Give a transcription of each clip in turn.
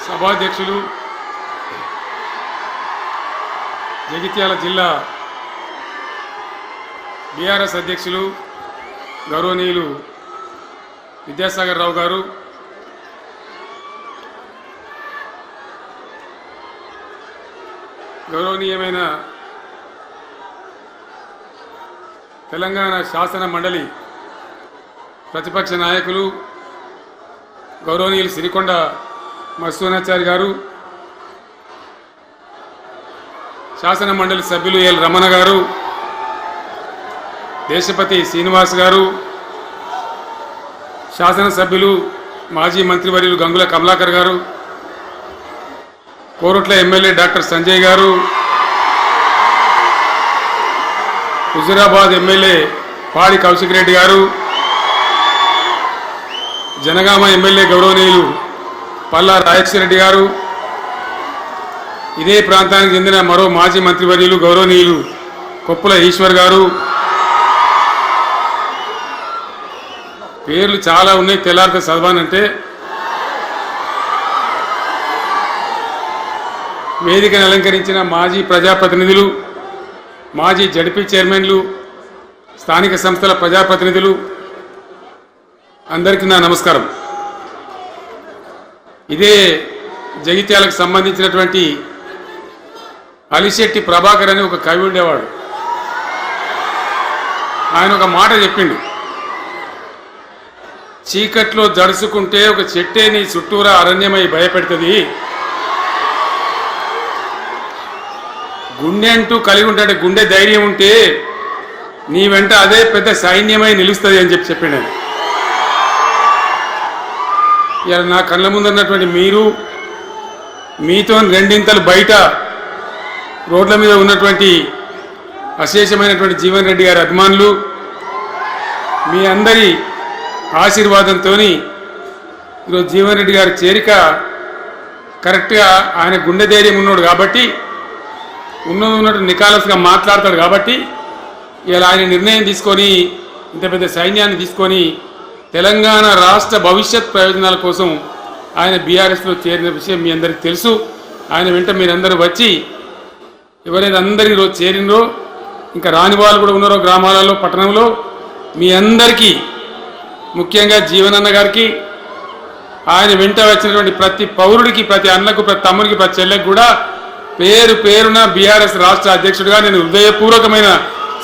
సభాధ్యక్షులు జగిత్యాల జిల్లా బీఆర్ఎస్ అధ్యక్షులు గౌరవనీయులు విద్యాసాగర్ రావు గారు, గౌరవనీయమైన తెలంగాణ శాసన మండలి ప్రతిపక్ష నాయకులు గౌరవనీయులు సిరికొండ మత్స్యోనాచారి గారు, శాసన మండలి సభ్యులు ఎల్ రమణ గారు, దేశపతి శ్రీనివాస్ గారు, శాసనసభ్యులు మాజీ మంత్రివర్యులు గంగుల కమలాకర్ గారు, కోరుట్ల ఎమ్మెల్యే డాక్టర్ సంజయ్ గారు, హుజురాబాద్ ఎమ్మెల్యే పాడి కౌశిక్ రెడ్డి గారు, జనగామ ఎమ్మెల్యే గౌరవనీయులు పల్లా రాజేశ్వర రెడ్డి గారు, ఇదే ప్రాంతానికి చెందిన మరో మాజీ మంత్రివర్యులు గౌరవనీయులు కొప్పుల ఈశ్వర్ గారు. పేర్లు చాలా ఉన్నాయి, తెల్లారితే చదవానంటే. వేదికను అలంకరించిన మాజీ ప్రజాప్రతినిధులు, మాజీ జడ్పీ చైర్మన్లు, స్థానిక సంస్థల ప్రజాప్రతినిధులు, అందరికీ నా నమస్కారం. ఇదే జగిత్యాలకు సంబంధించినటువంటి అలిశెట్టి ప్రభాకర్ అని ఒక కవి ఉండేవాడు. ఆయన ఒక మాట చెప్పిండు, చీకట్లో జడుసుకుంటే ఒక చెట్టే నీ చుట్టూరా అరణ్యమై భయపెడుతుంది, గుండె అంటూ కలిగి ఉంటాడు, గుండె ధైర్యం ఉంటే నీ వెంట అదే పెద్ద సైన్యమై నిలుస్తుంది అని చెప్పిండు ఆయన. ఇలా నా కళ్ళ ముందు ఉన్నటువంటి మీరు, మీతో రెండింతలు బయట రోడ్ల మీద ఉన్నటువంటి అశేషమైనటువంటి జీవన్ రెడ్డి గారి అభిమానులు, మీ అందరి ఆశీర్వాదంతో ఈరోజు జీవన్ రెడ్డి గారి చేరిక కరెక్ట్గా, ఆయన గుండె ధైర్యం ఉన్నాడు కాబట్టి, ఉన్నట్టు నికాలస్గా మాట్లాడతాడు కాబట్టి ఇలా ఆయన నిర్ణయం తీసుకొని ఇంత పెద్ద సైన్యాన్ని తీసుకొని తెలంగాణ రాష్ట్ర భవిష్యత్ ప్రయోజనాల కోసం ఆయన బీఆర్ఎస్లో చేరిన విషయం మీ అందరికీ తెలుసు. ఆయన వెంట మీరందరూ వచ్చి, ఎవరైతే అందరూ ఈరోజు చేరినరో, ఇంకా రాని వాళ్ళు కూడా ఉన్నారో గ్రామాలలో పట్టణంలో, మీ అందరికీ ముఖ్యంగా జీవనన్న గారికి, ఆయన వెంట వచ్చినటువంటి ప్రతి పౌరుడికి, ప్రతి అన్నకు, ప్రతి తమ్ముడికి, ప్రతి చెల్లెకి కూడా పేరు పేరున బీఆర్ఎస్ రాష్ట్ర అధ్యక్షుడిగా నేను హృదయపూర్వకమైన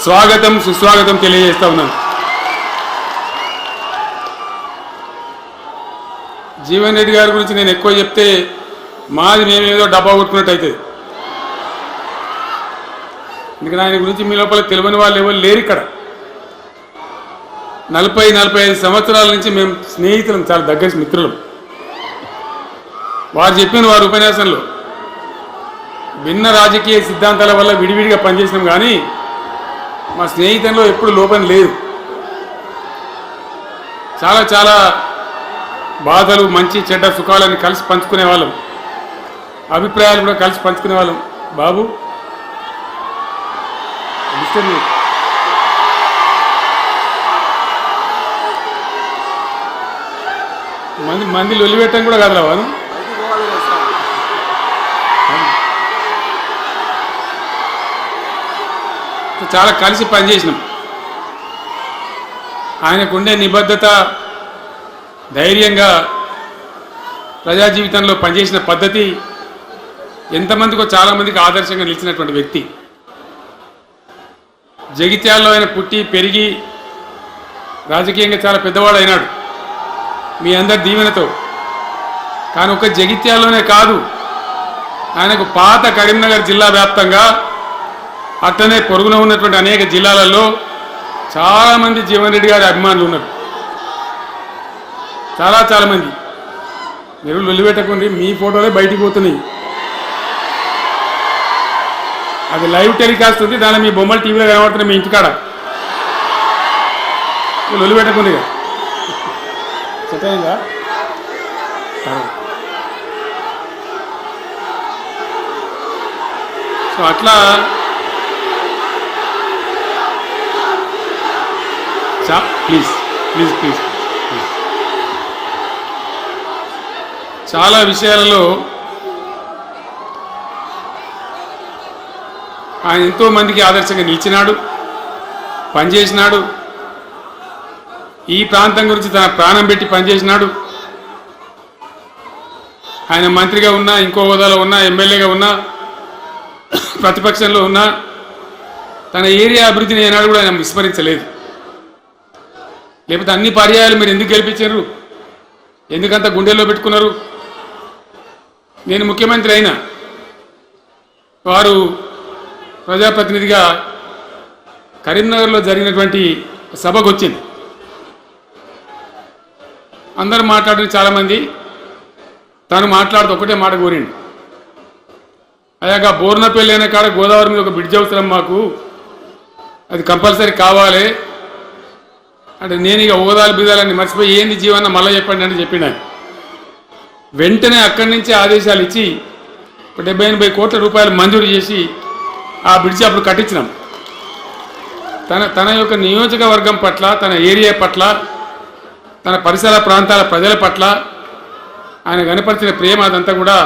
స్వాగతం సుస్వాగతం తెలియజేస్తా ఉన్నాను. జీవన్ రెడ్డి గారి గురించి నేను ఎక్కువ చెప్తే మాది మేమేదో డబ్బా కొట్టుకున్నట్టు అవుతుంది. ఎందుకంటే ఆయన గురించి మీ లోపల తెలియని వాళ్ళు ఎవరు లేరు ఇక్కడ. 40-45 సంవత్సరాల నుంచి మేము స్నేహితులం, చాలా దగ్గర మిత్రులం. వారు చెప్పిన వారి ఉపన్యాసంలో భిన్న రాజకీయ సిద్ధాంతాల వల్ల విడివిడిగా పనిచేసినాం, కానీ మా స్నేహితంలో ఎప్పుడు లోపం లేదు. చాలా చాలా బాధలు, మంచి చెడ్డ సుఖాలను కలిసి పంచుకునే వాళ్ళం, అభిప్రాయాలు కూడా కలిసి పంచుకునే వాళ్ళం. బాబు మంది లొల్లి పెట్టడం కూడా కాదు రావాను. చాలా కలిసి పనిచేసినాం. ఆయనకుండే నిబద్ధత, ధైర్యంగా ప్రజా జీవితంలో పనిచేసిన పద్ధతి ఎంతమందికో చాలామందికి ఆదర్శంగా నిలిచినటువంటి వ్యక్తి. జగిత్యాలలో ఆయన పుట్టి పెరిగి రాజకీయంగా చాలా పెద్దవాడు అయినాడు మీ అందరి దీవెనతో. కానీ ఒక జగిత్యాలలోనే కాదు, ఆయనకు పాత కరీంనగర్ జిల్లా వ్యాప్తంగా, అట్లనే పొరుగున ఉన్నటువంటి అనేక జిల్లాలలో చాలామంది జీవన్ రెడ్డి గారి అభిమానులు ఉన్నారు. చాలా మంది. మీరు లొల్లిపెట్టకుండా మీ ఫోటోలే బయటికి పోతున్నాయి. అది లైవ్ టెలికాస్ట్ ఉంది, దానిలో మీ బొమ్మలు టీవీలో కనబడుతున్నాయి మీ ఇంటికాడ. లొల్లిపెట్టకుండా సెట్ అయిందా? సో అట్లా ప్లీజ్ చాలా విషయాలలో ఆయన ఎంతో మందికి ఆదర్శంగా నిలిచినాడు, పనిచేసినాడు. ఈ ప్రాంతం గురించి తన ప్రాణం పెట్టి పనిచేసినాడు. ఆయన మంత్రిగా ఉన్నా, ఇంకో హోదాలో ఉన్నా, ఎమ్మెల్యేగా ఉన్నా, ప్రతిపక్షంలో ఉన్నా తన ఏరియా అభివృద్ధిని ఏనాడు కూడా ఆయన విస్మరించలేదు. లేకపోతే అన్ని పర్యాయాలు మీరు ఎందుకు గెలిపించారు, ఎందుకంత గుండెల్లో పెట్టుకున్నారు? నేను ముఖ్యమంత్రి అయినా వారు ప్రజాప్రతినిధిగా కరీంనగర్లో జరిగినటువంటి సభకు వచ్చింది. అందరూ మాట్లాడిన చాలామంది, తను మాట్లాడుతూ ఒకటే మాట కోరిండు, అయ్యాక బోర్నపల్లి అయిన కాడ గోదావరి మీద ఒక బ్రిడ్జ్ అవసరం మాకు, అది కంపల్సరీ కావాలి అంటే నేను ఇక ఓదాలు బిదాలని మర్చిపోయి ఏంది జీవన మళ్ళీ చెప్పండి అని చెప్పిన. వెంటనే అక్కడి నుంచి ఆదేశాలు ఇచ్చి 70-80 కోట్ల రూపాయలు మంజూరు చేసి ఆ బ్రిడ్జి అప్పుడు కట్టించినాం. తన యొక్క నియోజకవర్గం పట్ల, తన ఏరియా పట్ల, తన పరిసర ప్రాంతాల ప్రజల పట్ల ఆయన కనపరిచిన ప్రేమ అదంతా కూడా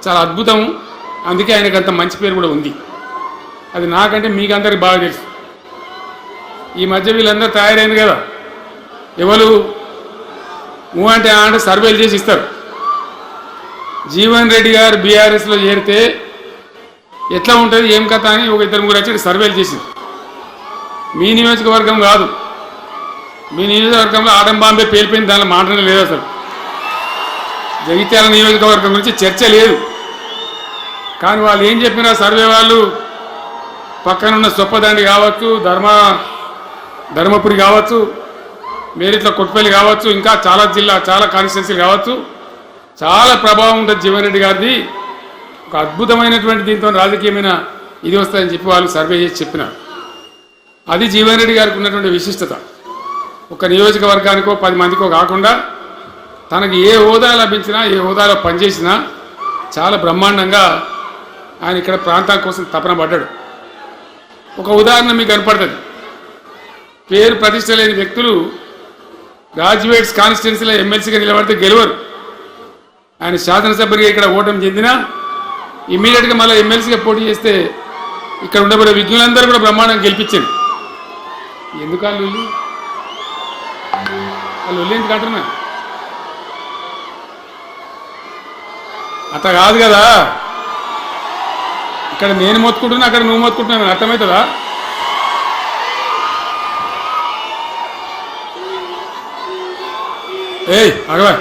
చాలా అద్భుతం. అందుకే ఆయనకు అంత మంచి పేరు కూడా ఉంది. అది నాకంటే మీకందరికి బాగా తెలుసు. ఈ మధ్య వీళ్ళందరూ తయారైంది కదా, ఎవరు అంటే సర్వేలు చేసి ఇస్తారు. జీవన్ రెడ్డి గారు బీఆర్ఎస్లో చేరితే ఎట్లా ఉంటుంది ఏం కథ అని ఒక 2-3 వచ్చి సర్వేలు చేసింది. మీ నియోజకవర్గం కాదు, మీ నియోజకవర్గంలో ఆడం బాంబే పేలిపోయింది, దానిలో మాటనే లేదు. అసలు జగిత్యాల నియోజకవర్గం గురించి చర్చ లేదు. కానీ వాళ్ళు ఏం చెప్పినా సర్వే వాళ్ళు పక్కనున్న సొప్పదండి కావచ్చు, ధర్మపురి కావచ్చు, మేరిట్ల కొట్టుపల్లి కావచ్చు, ఇంకా చాలా చాలా కాన్స్టిట్యున్సీలు కావచ్చు, చాలా ప్రభావం ఉంటుంది జీవన్ రెడ్డి గారిది. ఒక అద్భుతమైనటువంటి దీంతో రాజకీయమైన ఇది వస్తాయని చెప్పి వాళ్ళు సర్వే చేసి చెప్పినారు. అది జీవన్ రెడ్డి గారికి ఉన్నటువంటి విశిష్టత. ఒక నియోజకవర్గానికో 10 మందికో కాకుండా తనకి ఏ హోదా లభించినా, ఏ హోదాలో పనిచేసినా చాలా బ్రహ్మాండంగా ఆయన ఇక్కడ ప్రాంతం కోసం తపన పడ్డాడు. ఒక ఉదాహరణ మీకు కనపడుతుంది. పేరు ప్రతిష్ట లేని వ్యక్తులు గ్రాడ్యుయేట్స్ కాన్స్టిట్యున్సీలో ఎమ్మెల్సీగా నిలబడితే గెలవరు. ఆయన శాసనసభ్యుడిగా ఇక్కడ ఓటమి చెందినా ఇమ్మీడియట్గా మళ్ళీ ఎమ్మెల్సీగా పోటీ చేస్తే ఇక్కడ ఉండబడే విజ్ఞులందరూ కూడా బ్రహ్మాండంగా గెలిపించారు. ఎందుకు వాళ్ళు ఎందుకు అంటున్నా? అట్లా కాదు కదా, ఇక్కడ నేను మొత్తుకుంటున్నా, అక్కడ నువ్వు మొత్తుకుంటున్నాను, అర్థమవుతుందా? ఏయ్ అగవా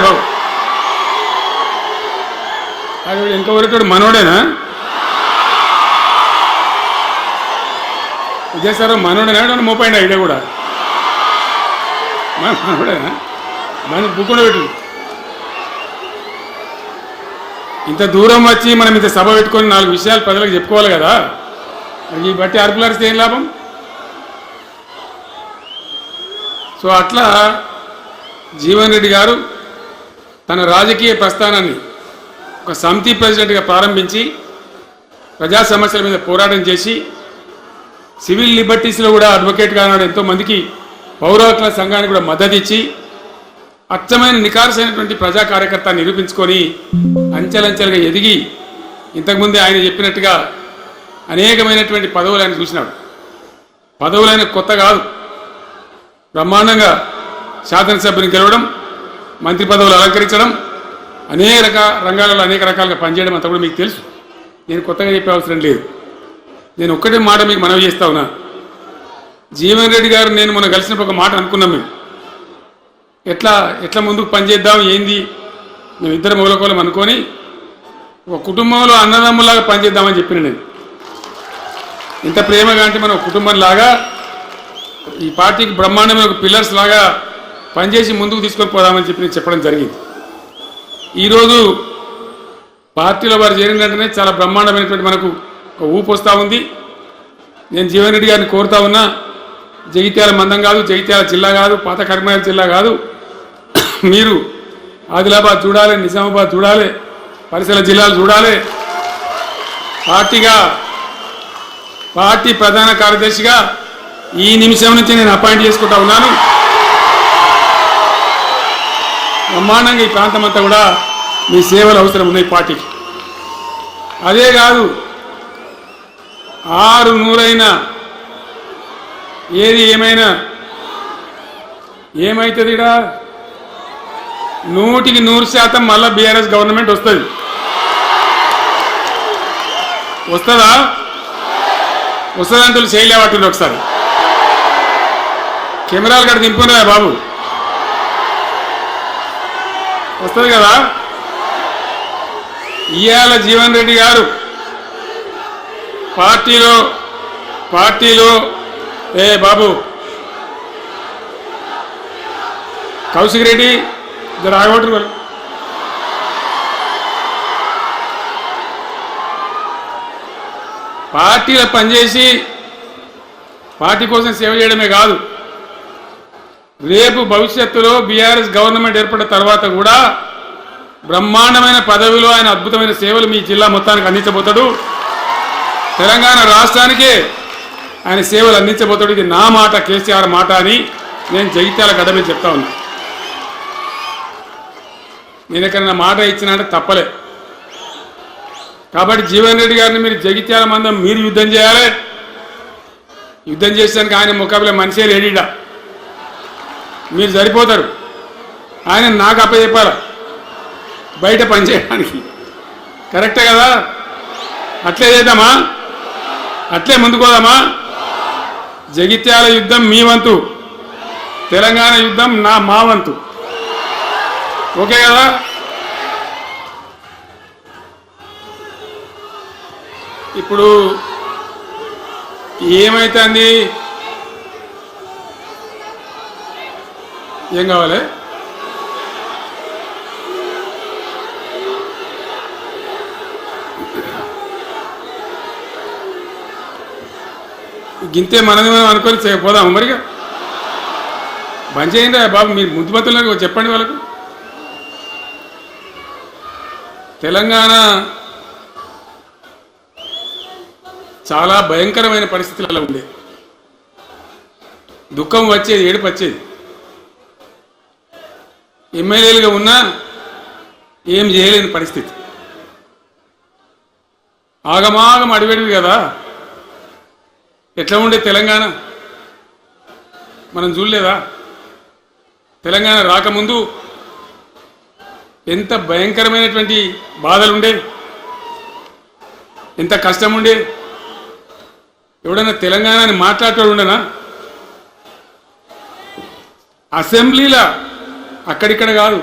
బాబు, అది ఇంకొకరితోడు మనోడేనా? విజయసారు మనోడేనా? మోపైన ఐడియా కూడా మనోడేనా? మన బుక్కుండా పెట్టు. ఇంత దూరం వచ్చి మనం ఇంత సభ పెట్టుకొని 4 విషయాలు ప్రజలకు చెప్పుకోవాలి కదా. ఈ బట్టి అర్పులరిస్తే ఏం లాభం? సో అట్లా జీవన్ రెడ్డి గారు తన రాజకీయ ప్రస్థానాన్ని ఒక సమితి ప్రెసిడెంట్గా ప్రారంభించి ప్రజా సమస్యల మీద పోరాటం చేసి సివిల్ లిబర్టీస్లో కూడా అడ్వకేట్గా ఉన్నాడు. ఎంతోమందికి పౌర హక్కుల సంఘానికి కూడా మద్దతు ఇచ్చి అచ్చమైన నికార్సైనటువంటి ప్రజా కార్యకర్త నిరూపించుకొని అంచెలంచెలుగా ఎదిగి ఇంతకుముందే ఆయన చెప్పినట్టుగా అనేకమైనటువంటి పదవులు ఆయన చూసినాడు. పదవులైన కొత్త కాదు, బ్రహ్మాండంగా శాసనసభ్యుని గెలవడం, మంత్రి పదవులు అలంకరించడం, అనేక రంగాలలో అనేక రకాలుగా పనిచేయడం అంతా కూడా మీకు తెలుసు. నేను కొత్తగా చెప్పే అవసరం లేదు. నేను ఒక్కటే మాట మీకు మనవి చేస్తా ఉన్నా. జీవన్ రెడ్డి గారు నేను మొన్న కలిసినప్పుడు ఒక మాట అనుకున్నాం. మేము ఎట్లా ముందుకు పనిచేద్దాం ఏంది, మేము ఇద్దరు మొగలకోలం అనుకొని ఒక కుటుంబంలో అన్నదమ్ములాగా పనిచేద్దామని చెప్పిన. నేను ఇంత ప్రేమగా అంటే మనం కుటుంబంలాగా ఈ పార్టీకి బ్రహ్మాండమైన ఒక పిల్లర్స్ లాగా పనిచేసి ముందుకు తీసుకొని పోదామని చెప్పి నేను చెప్పడం జరిగింది. ఈరోజు పార్టీలో వారు చేరిన వెంటనే చాలా బ్రహ్మాండమైనటువంటి మనకు ఒక ఊపు వస్తూ ఉంది. నేను జీవన్ రెడ్డి గారిని కోరుతా ఉన్నా, జగిత్యాల మందం కాదు, జగిత్యాల జిల్లా కాదు, పాత కరీంనగర్ జిల్లా కాదు, మీరు ఆదిలాబాద్ చూడాలి, నిజామాబాద్ చూడాలి, పరిసర జిల్లాలు చూడాలి. పార్టీ ప్రధాన కార్యదర్శిగా ఈ నిమిషం నుంచి నేను అపాయింట్ చేసుకుంటా ఉన్నాను. బ్రహ్మాండంగా ఈ ప్రాంతం అంతా కూడా మీ సేవలు అవసరం ఉన్నాయి పార్టీకి. అదే కాదు 600 ఏది ఏమైనా ఏమవుతుంది ఇక్కడ 100% మళ్ళా బీఆర్ఎస్ గవర్నమెంట్ వస్తుంది. వస్తుందా? వస్తుందంటే చేయలేవట్టుంది. ఒకసారి కెమెరాలు కూడా దింపున్నాయా బాబు? వస్తుంది కదా. ఇవాళ జీవన్ రెడ్డి గారు పార్టీలో బాబు కౌశిక్ రెడ్డి ఇద్దరు ఆగబట్టు వాళ్ళు పార్టీలో పనిచేసి పార్టీ కోసం సేవ చేయడమే కాదు, రేపు భవిష్యత్తులో బీఆర్ఎస్ గవర్నమెంట్ ఏర్పడిన తర్వాత కూడా బ్రహ్మాండమైన పదవిలో ఆయన అద్భుతమైన సేవలు మీ జిల్లా మొత్తానికి అందించబోతాడు. తెలంగాణ రాష్ట్రానికే ఆయన సేవలు అందించబోతాడు. ఇది నా మాట, కేసీఆర్ మాట అని నేను జగిత్యాల గడ్డ మీద చెప్తా ఉన్నా. నేను ఎక్కడన్నా మాట ఇచ్చినంటే తప్పలే. కాబట్టి జీవన్ రెడ్డి గారిని మీరు జగిత్యాల మందం మీరు యుద్ధం చేయాలి. యుద్ధం చేసానికి ఆయన ముఖాబిల మనిషే లేడీడా, మీరు సరిపోతారు. ఆయన నాకు అప్పచెప్పాలి బయట పనిచేయడానికి. కరెక్టే కదా? అట్లే చేద్దామా? అట్లే ముందుకోదామా? జగిత్యాల యుద్ధం మీ వంతు, తెలంగాణ యుద్ధం మా వంతు. ఓకే కదా? ఇప్పుడు ఏమైతుంది? ఏం కావాలి? గింతే మనది మనం అనుకొని పోదాము. మరిగా బంద్ చేయండి బాబు. మీరు ముద్దుమతులకు చెప్పండి వాళ్ళకు. తెలంగాణ చాలా భయంకరమైన పరిస్థితులలో ఉండే. దుఃఖం వచ్చేది, ఏడుపు వచ్చేది. ఎమ్మెల్యేలుగా ఉన్నా ఏం చేయలేని పరిస్థితి. ఆగమాగం అడివేడివి కదా. ఎట్లా ఉండే తెలంగాణ మనం చూడలేదా? తెలంగాణ రాకముందు ఎంత భయంకరమైనటువంటి బాధలు ఉండే, ఎంత కష్టం ఉండే. ఎవడన్నా తెలంగాణని మాట్లాడేవాడు ఉండనా? అసెంబ్లీలో అక్కడిక్కడ కాదు,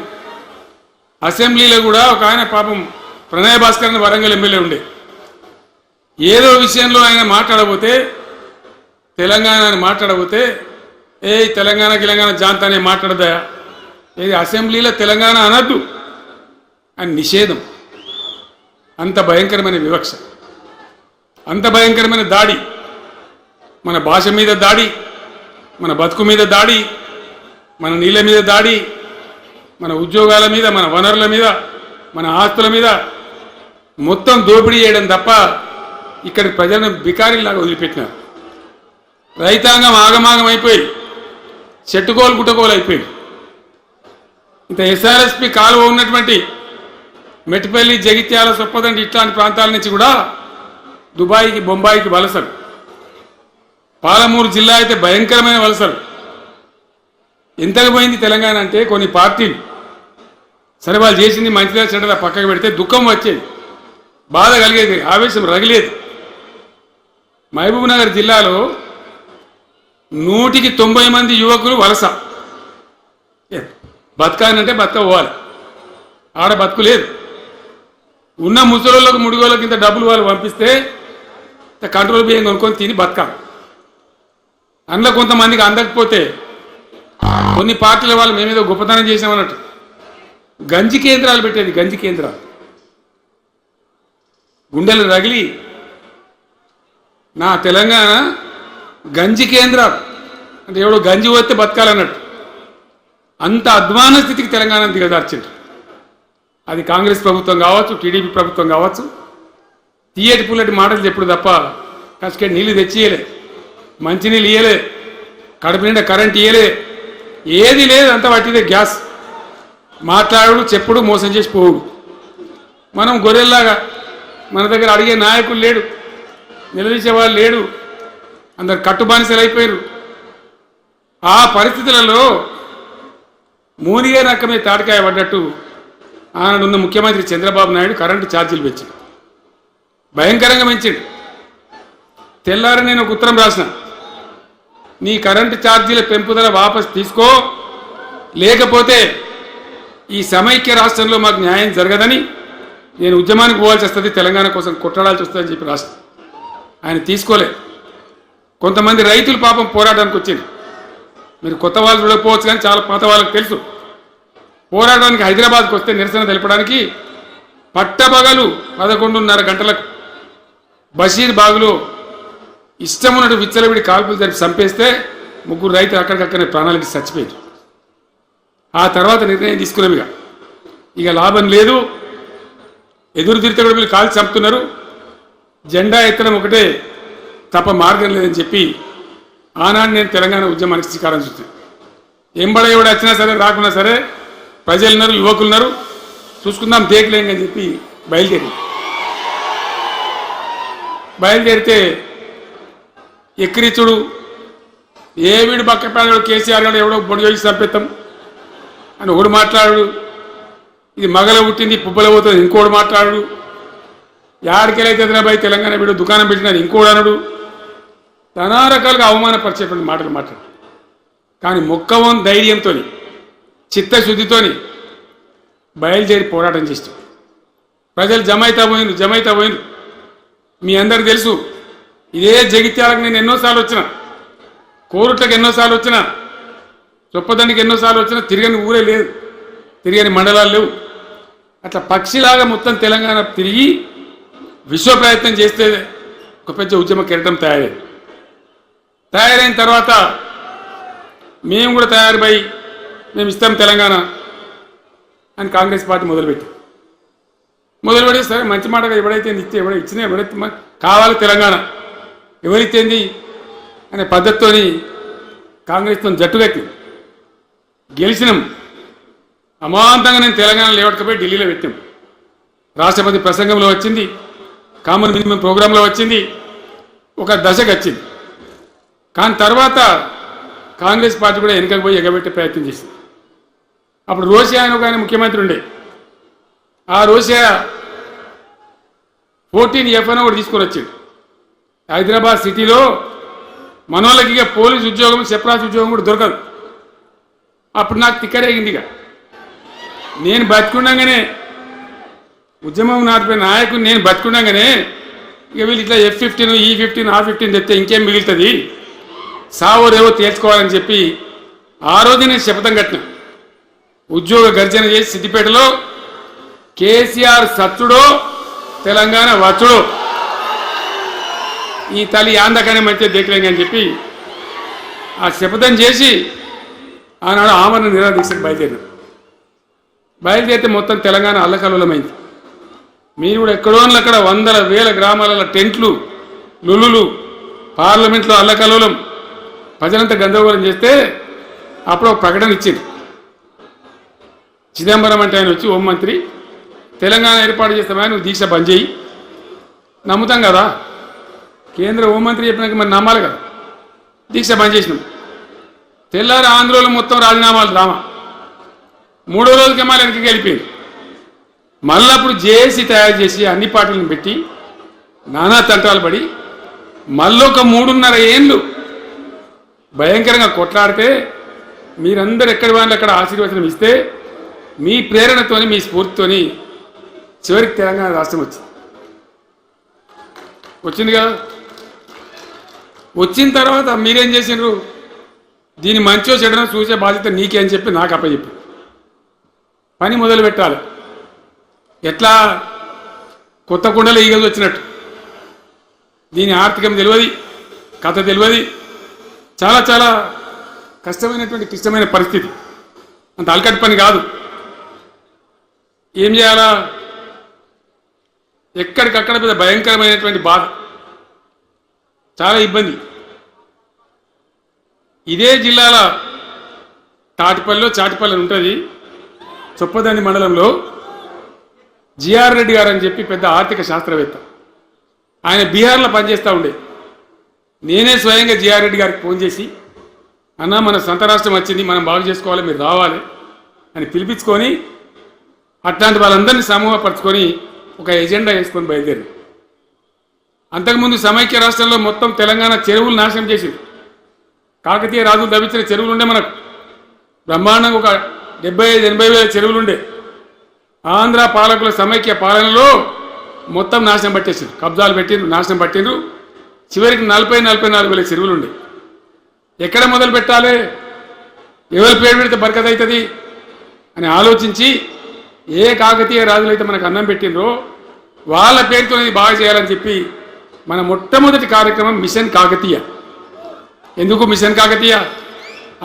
అసెంబ్లీలో కూడా ఒక ఆయన పాపం ప్రణయ్ భాస్కర్ అని వరంగల్ ఎమ్మెల్యే ఉండే. ఏదో విషయంలో ఆయన మాట్లాడబోతే, తెలంగాణని మాట్లాడబోతే తెలంగాణ జాంతానే మాట్లాడదా, ఏది అసెంబ్లీలో తెలంగాణ అనద్దు అని నిషేధం. అంత భయంకరమైన వివక్ష, అంత భయంకరమైన దాడి. మన భాష మీద దాడి, మన బతుకు మీద దాడి, మన నీళ్ళ మీద దాడి, మన ఉద్యోగాల మీద, మన వనరుల మీద, మన ఆస్తుల మీద మొత్తం దోపిడీ చేయడం తప్ప ఇక్కడి ప్రజలను బికారీలాగా వదిలిపెట్టినారు. రైతాంగం ఆగమాగం అయిపోయి చెట్టుకోలు గుట్టకోలు అయిపోయింది. ఇంత ఎస్ఆర్ఎస్పి కాలువ ఉన్నటువంటి మెట్టిపల్లి, జగిత్యాల, సొప్పదండి ఇట్లాంటి ప్రాంతాల నుంచి కూడా దుబాయ్కి, బొంబాయికి వలసలు. పాలమూరు జిల్లా అయితే భయంకరమైన వలసలు. ఎంతగా పోయింది తెలంగాణ అంటే, కొన్ని పార్టీలు సరే వాళ్ళు చేసింది మంచిదా చెడ్డదా పక్కకు పెడితే దుఃఖం వచ్చేది, బాధ కలిగేది, ఆవేశం రగిలేది. మహబూబ్ నగర్ జిల్లాలో 190 మంది యువకులు వలస. బతకాలంటే బతకపోవాలి, ఆడ బతుకు లేదు. ఉన్న ముసలోళ్ళకు, ముడిగోళ్ళకి ఇంత డబ్బులు వాళ్ళు పంపిస్తే కంట్రోల్ బియ్యం కొనుక్కొని తిని బతకాలి. అందులో కొంతమందికి అందకపోతే కొన్ని పార్టీల వాళ్ళు మేమేదో గొప్పతనం చేసామన్నట్టు గంజి కేంద్రాలు పెట్టేది. గంజి కేంద్రాలు గుండెలు రగిలి, నా తెలంగాణ గంజి కేంద్రాలు అంటే ఎవడో గంజి పోతే బతకాలన్నట్టు అంత అధ్వాన స్థితికి తెలంగాణ దిగజార్చిండ్రు. అది కాంగ్రెస్ ప్రభుత్వం కావచ్చు, టీడీపీ ప్రభుత్వం కావచ్చు. తీయటి పుల్లటి మాటలు చెప్పుడు తప్ప కష్టం నీళ్ళు తెచ్చియలే, మంచినీళ్ళు ఇయ్యలే, కడుపు నిండా కరెంట్ ఇయ్యలే, ఏది లేదు. అంత పట్టిదే గ్యాస్. మాట్లాడు చెప్పుడు మోసం చేసి పోవుడు. మనం గొర్రెల్లాగా మన దగ్గర అడిగే నాయకులు లేడు, నిలదీసేవాళ్ళు లేడు, అందరు కట్టుబానిసలు అయిపోయారు. ఆ పరిస్థితులలో మూనిగే నక్కమే తాటికాయ పడ్డట్టు ఆనాడున్న ముఖ్యమంత్రి చంద్రబాబు నాయుడు కరెంటు ఛార్జీలు పెంచాడు, భయంకరంగా పెంచాడు. తెల్లారి నేను ఒక ఉత్తరం రాసిన, నీ కరెంటు ఛార్జీల పెంపుదల వాపసు తీసుకో, లేకపోతే ఈ సమైక్య రాష్ట్రంలో మాకు న్యాయం జరగదని నేను ఉద్యమానికి పోవాల్సి వస్తుంది, తెలంగాణ కోసం కొట్లాడాల్సి వస్తుందని చెప్పి రాష్ట్రం ఆయన తీసుకోలే. కొంతమంది రైతులు పాపం పోరాటానికి వచ్చారు. మీరు కొత్త వాళ్ళు చూడకపోవచ్చు కానీ చాలా పాత వాళ్ళకి తెలుసు. పోరాటానికి హైదరాబాద్కి వస్తే నిరసన తెలపడానికి పట్టబగలు 11:30 గంటలకు బషీర్ బాగులో ఇష్టమున్నట్టు విచ్చలవిడి కాల్పులు జరిపి చంపేస్తే 3 రైతులు అక్కడికక్కడనే ప్రాణాలకి చచ్చిపోయారు. ఆ తర్వాత నిర్ణయం తీసుకున్నాం, ఇక లాభం లేదు, ఎదురు తిరిగితే కూడా వీళ్ళు కాల్చి చంపుతున్నారు, జెండా ఎత్తడం ఒకటే తప్ప మార్గం లేదని చెప్పి ఆనాడు నేను తెలంగాణ ఉద్యమానికి శ్రీకారం చుట్టాను. ఎంబడ ఎవడు వచ్చినా సరే రాకున్నా సరే ప్రజలున్నారు, యువకులున్నారు, చూసుకుందాం దేకలేం అని చెప్పి బయలుదేరితే ఎక్కిరిచుడు ఏ వీడు పక్కపేదడు కేసీఆర్ గారు ఎవడో బొడి చేసి చంపేస్తాం అని ఒకడు మాట్లాడు, ఇది మగల పుట్టింది పుబ్బల పోతుంది ఇంకోడు మాట్లాడు, యాడికెళ్ళైతే బాయ్ తెలంగాణ వీడు దుకాణం పెట్టినది ఇంకోడు అనడు, నానా రకాలుగా అవమానపరిచేటువంటి మాటలు మాట్లాడు. కానీ మొక్కవం ధైర్యంతో చిత్తశుద్ధితో బయలుదేరి పోరాటం చేస్తాం. ప్రజలు జమైతా పోయిన మీ అందరికి తెలుసు. ఇదే జగిత్యాలకు నేను ఎన్నోసార్లు వచ్చిన, కోరుట్లకు ఎన్నోసార్లు వచ్చిన, చొప్పదండికి ఎన్నోసార్లు వచ్చినా తిరగని ఊరే లేదు, తిరగని మండలాలు లేవు. అట్లా పక్షిలాగా మొత్తం తెలంగాణ తిరిగి విశ్వ ప్రయత్నం చేస్తే ఒక పెద్ద ఉద్యమ కెరటం తయారైన తర్వాత మేము కూడా తయారుపై మేము ఇస్తాం తెలంగాణ అని కాంగ్రెస్ పార్టీ మొదలుపెట్టి సరే మంచి మాటగా ఎవడైతే ఇస్తే ఇచ్చినా ఎవరైతే కావాలి తెలంగాణ ఎవరితేంది అనే పద్ధతితో కాంగ్రెస్తో జట్టు కట్టి గెలిచినాం. అమాంతంగా నేను తెలంగాణ లేవట్టుకపోయి ఢిల్లీలో పెట్టాం. రాష్ట్రపతి ప్రసంగంలో వచ్చింది, కామన్ మినిమం ప్రోగ్రాంలో వచ్చింది, ఒక దశకు వచ్చింది. కానీ తర్వాత కాంగ్రెస్ పార్టీ కూడా వెనుకకు పోయి ఎగబెట్టే ప్రయత్నం చేసింది. అప్పుడు రోషియా అని ఒక ఆయన ముఖ్యమంత్రి ఉండే, ఆ రోషియా 14F అని ఒకటి తీసుకొని వచ్చాడు. హైదరాబాద్ సిటీలో మనోళ్ళకి ఇక పోలీస్ ఉద్యోగం సెపరాస్ ఉద్యోగం కూడా దొరకదు. అప్పుడు నాకు తిక్కరేగింది. ఇక నేను బతుకుండగానే ఉద్యమం నాటిపోయిన నాయకుడు నేను బతుకుండగానే ఇక వీళ్ళు ఇట్లా F-15 E-15 R-15 తెస్తే ఇంకేం మిగులుతుంది, సావోరేవో తేల్చుకోవాలని చెప్పి ఆ రోజు నేను శపథం కట్టిన. ఉద్యోగ గర్జన చేసి సిద్దిపేటలో కేసీఆర్ సచ్చుడో తెలంగాణ వచ్చుడో, ఈ తల్లి ఆందకనే మంచిగా దేకలేంగా అని చెప్పి ఆ శపథం చేసి ఆనాడు ఆమరణ నిరాదీక్షకు బయలుదేరితే మొత్తం తెలంగాణ అల్లకల్లోలమైంది. మీరు కూడా ఎక్కడో అక్కడ 100,000 గ్రామాలలో టెంట్లు లులులు పార్లమెంట్లో అల్లకల్లోలం ప్రజలంతా గందరగోళం చేస్తే అప్పుడు ఒక ప్రకటన ఇచ్చింది. చిదంబరం అంటే ఆయన వచ్చి హోంమంత్రి తెలంగాణ ఏర్పాటు చేస్తామని నువ్వు దీక్ష బంద్ చేయి, నమ్ముతాం కదా, కేంద్ర హోంమంత్రి చెప్పినాక మరి నమ్మాలి కదా, దీక్ష బంద్ చేసినాం. తెల్లారి ఆంధ్రలో మొత్తం రాజీనామాలు డ్రామా. 3వ రోజుకి మళ్ళీ వెనక్కి వెళ్ళిపోయింది. మళ్ళీ అప్పుడు జేఏసీ తయారు చేసి అన్ని పార్టీలను పెట్టి నానా తంటాలు పడి మళ్ళొక 3.5 ఏళ్ళు భయంకరంగా కొట్లాడితే మీరందరూ ఎక్కడి వాళ్ళు అక్కడ ఆశీర్వచనం ఇస్తే మీ ప్రేరణతోని మీ స్ఫూర్తితోని చివరికి తెలంగాణ రాష్ట్రం వచ్చింది కదా. వచ్చిన తర్వాత మీరేం చేసినారు, దీని మంచో చెడనో చూసే బాధ్యత నీకే అని చెప్పి నాకు అప్పచెప్పి పని మొదలు పెట్టాలి. ఎట్లా కొత్త కుండలో ఈగలు వచ్చినట్టు దీని ఆర్థికం తెలియదు, కథ తెలియదు, చాలా చాలా కష్టమైనటువంటి క్లిష్టమైన పరిస్థితి, అంత అలకటి పని కాదు. ఏం చేయాలా, ఎక్కడికక్కడ పెద్ద భయంకరమైనటువంటి బాధ, చాలా ఇబ్బంది. ఇదే జిల్లాల చాటిపల్లి ఉంటుంది, చొప్పదండి మండలంలో జిఆర్ రెడ్డి గారు అని చెప్పి పెద్ద ఆర్థిక శాస్త్రవేత్త, ఆయన బీహార్లో పనిచేస్తూ ఉండే. నేనే స్వయంగా జిఆర్ రెడ్డి గారికి ఫోన్ చేసి, అన్న మన సొంత రాష్ట్రం వచ్చింది, మనం బాగు చేసుకోవాలి, మీరు రావాలి అని పిలిపించుకొని అట్లాంటి వాళ్ళందరినీ సమూహపరచుకొని ఒక ఎజెండా వేసుకొని బయలుదేరి. అంతకుముందు సమైక్య రాష్ట్రంలో మొత్తం తెలంగాణ చెరువులు నాశనం చేసింది. కాకతీయ రాజులు తవ్వించిన చెరువులు ఉండే మనకు బ్రహ్మాండంగా ఒక 75-80 వేల చెరువులు ఉండే. ఆంధ్ర పాలకుల సమైక్య పాలనలో మొత్తం నాశనం పట్టేసారు, కబ్జాలు పెట్టిండ్రు, నాశనం పట్టిండ్రు. చివరికి 40-44 వేల చెరువులు ఉండే. ఎక్కడ మొదలు పెట్టాలి, ఎవరి పేరు పెడితే బరకత అవుతుంది అని ఆలోచించి ఏ కాకతీయ రాజులైతే మనకు అన్నం పెట్టిండ్రో వాళ్ళ పేరుతో బాగా చేయాలని చెప్పి మన మొట్టమొదటి కార్యక్రమం మిషన్ కాకతీయ. ఎందుకు మిషన్ కాకతీయ?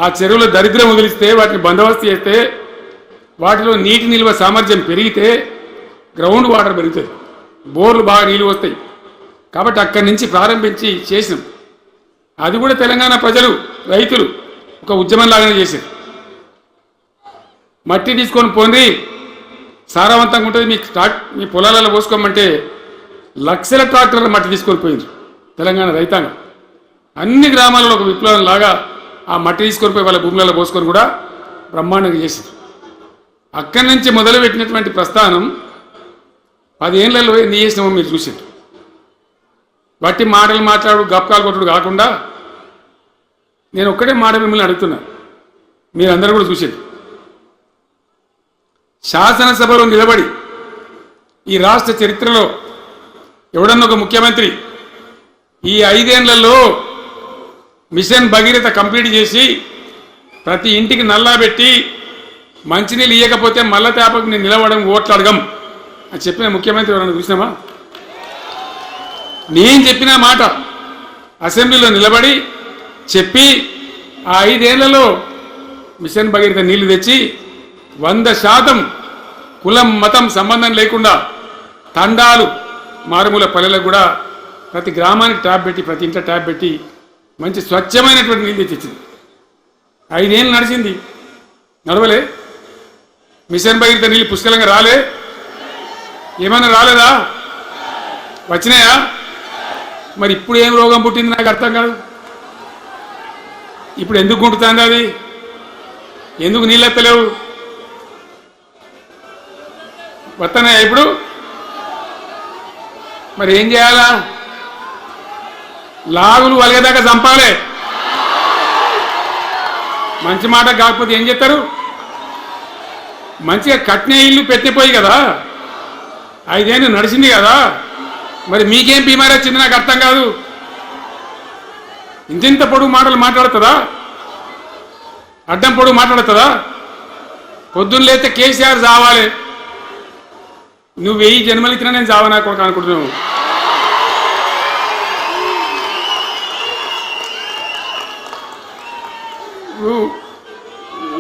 ఆ చెరువుల దరిద్రం వదిలిస్తే, వాటిని బందోబస్తు చేస్తే, వాటిలో నీటి నిల్వ సామర్థ్యం పెరిగితే గ్రౌండ్ వాటర్ పెరుగుతుంది, బోర్లు బాగా నీళ్ళు వస్తాయి. కాబట్టి అక్కడి నుంచి ప్రారంభించి చేసినాం. అది కూడా తెలంగాణ ప్రజలు, రైతులు ఒక ఉద్యమంలాగానే చేశారు. మట్టి తీసుకొని పోండి, సారవంతంగా ఉంటుంది, మీ పొలాలలో పోసుకోమంటే లక్షల ట్రాక్టర్ల మట్టి తీసుకొని పోయింది తెలంగాణ రైతాంగం. అన్ని గ్రామాలలో ఒక విప్లవం లాగా ఆ మట్టి తీసుకొని పోయి వాళ్ళ భూములలో పోసుకొని కూడా బ్రహ్మాండంగా చేసింది. అక్కడి నుంచి మొదలుపెట్టినటువంటి ప్రస్థానం 10 ఏళ్లలో ఎన్ని చేసినామో మీరు చూసిండ్రు. బట్టి మాటలు మాట్లాడు, గప్కాలు కొట్టుడు కాకుండా నేను ఒక్కటే మాట మిమ్మల్ని అడుగుతున్నా, మీరందరూ కూడా చూసిండ్రు. శాసనసభలో నిలబడి ఈ రాష్ట్ర చరిత్రలో ఎవడన్నా ఒక ముఖ్యమంత్రి ఈ 5 ఏళ్లలో మిషన్ భగీరథ కంప్లీట్ చేసి ప్రతి ఇంటికి నల్లా పెట్టి మంచినీళ్ళు ఇవ్వకపోతే మల్ల తేపకు నేను నిలవడం ఓట్లు అడగం అని చెప్పిన ముఖ్యమంత్రి ఎవరన్నా చూసినామా? నేను చెప్పిన మాట అసెంబ్లీలో నిలబడి చెప్పి ఆ 5 ఏళ్లలో మిషన్ భగీరథ నీళ్లు తెచ్చి 100% కులం మతం సంబంధం లేకుండా తండాలు మారుమూల పల్లెలకు కూడా ప్రతి గ్రామానికి ట్యాప్ పెట్టి, ప్రతి ఇంట్లో ట్యాప్ పెట్టి మంచి స్వచ్ఛమైనటువంటి నీళ్ళు తెచ్చిచ్చింది. 5 ఏళ్ళు నడిచింది, నడవలే. మిషన్ భగీరథ నీళ్ళు పుష్కలంగా రాలే? ఏమన్నా రాలేదా? వచ్చినాయా? మరి ఇప్పుడు ఏం రోగం పుట్టింది నాకు అర్థం కాదు. ఇప్పుడు ఎందుకు గుంటుతుంది అది? ఎందుకు నీళ్ళు ఎత్తలేవు? వస్తున్నాయా ఇప్పుడు? మరి ఏం చేయాలా? లాగులు వలిగేదాకా చంపాలి. మంచి మాట కాకపోతే ఏం చేస్తారు? మంచిగా కట్నే ఇల్లు పెట్టిపోయి కదా, 5 ఏళ్ళు నడిచింది కదా, మరి మీకేం బీమారీ వచ్చింది నాకు అర్థం కాదు. ఇంత పొడుగు మాటలు మాట్లాడుతుందా? అడ్డం పొడుగు మాట్లాడుతుందా? పొద్దున్న లేస్తే కేసీఆర్ చావాలి, నువ్వు 1000 జన్మలు ఇచ్చినా నేను చావనా కొడుకు అనుకుంటున్నావు.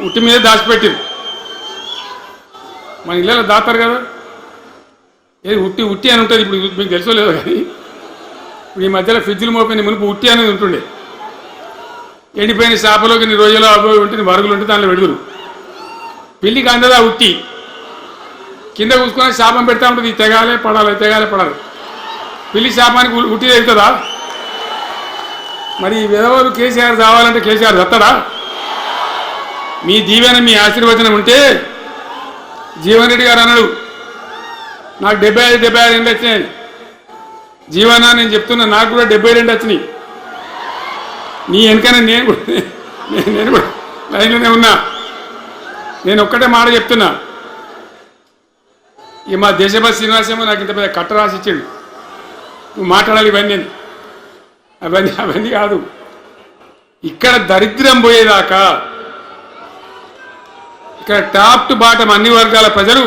ఉట్టి మీద దాచిపెట్టింది, మన ఇళ్ళలో దాతారు కదా, ఏది ఉట్టి ఉట్టి అని ఉంటుంది. ఇప్పుడు మీకు తెలుసో లేదో కానీ ఇప్పుడు ఈ మధ్యలో ఫ్రిడ్జ్లు మోపిన మునుపు ఉట్టి అనేది ఉంటుండే. ఎండిపోయిన చేపలోకి నీ రోజులో అబ్బాయి ఉంటే వరుగులు ఉంటే దాంట్లో పెడుగురు. పిల్లికి అందదా ఉట్టి, కింద కూసుకొని శాపం పెడతా ఉంటుంది, తెగాలే పడాలి, తెగాలే పడాలి. పిల్లి శాపానికి ఉట్టి తెగుతుందా? మరి విధవలు కేసీఆర్ చావాలంటే కేసీఆర్ చస్తాడా? మీ దీవెన, మీ ఆశీర్వచనం ఉంటే జీవన్ రెడ్డి గారు అన్నాడు, నాకు 75 ఏళ్ళు వచ్చినాయి జీవనా, నేను చెప్తున్నా నాకు కూడా 72 వచ్చినాయి. నీ వెనకనే నేను కూడా లైన్లోనే ఉన్నా. నేను ఒక్కటే మాట చెప్తున్నా, ఈ మా దేశభక్తి శ్రీనివాసేమో నాకు ఇంత పెద్ద కట్ట రాసి ఇచ్చాడు, నువ్వు మాట్లాడాలి ఇవన్నీ. అవన్నీ కాదు, ఇక్కడ దరిద్రం పోయేదాకా, ఇక్కడ టాప్ టు బాటం అన్ని వర్గాల ప్రజలు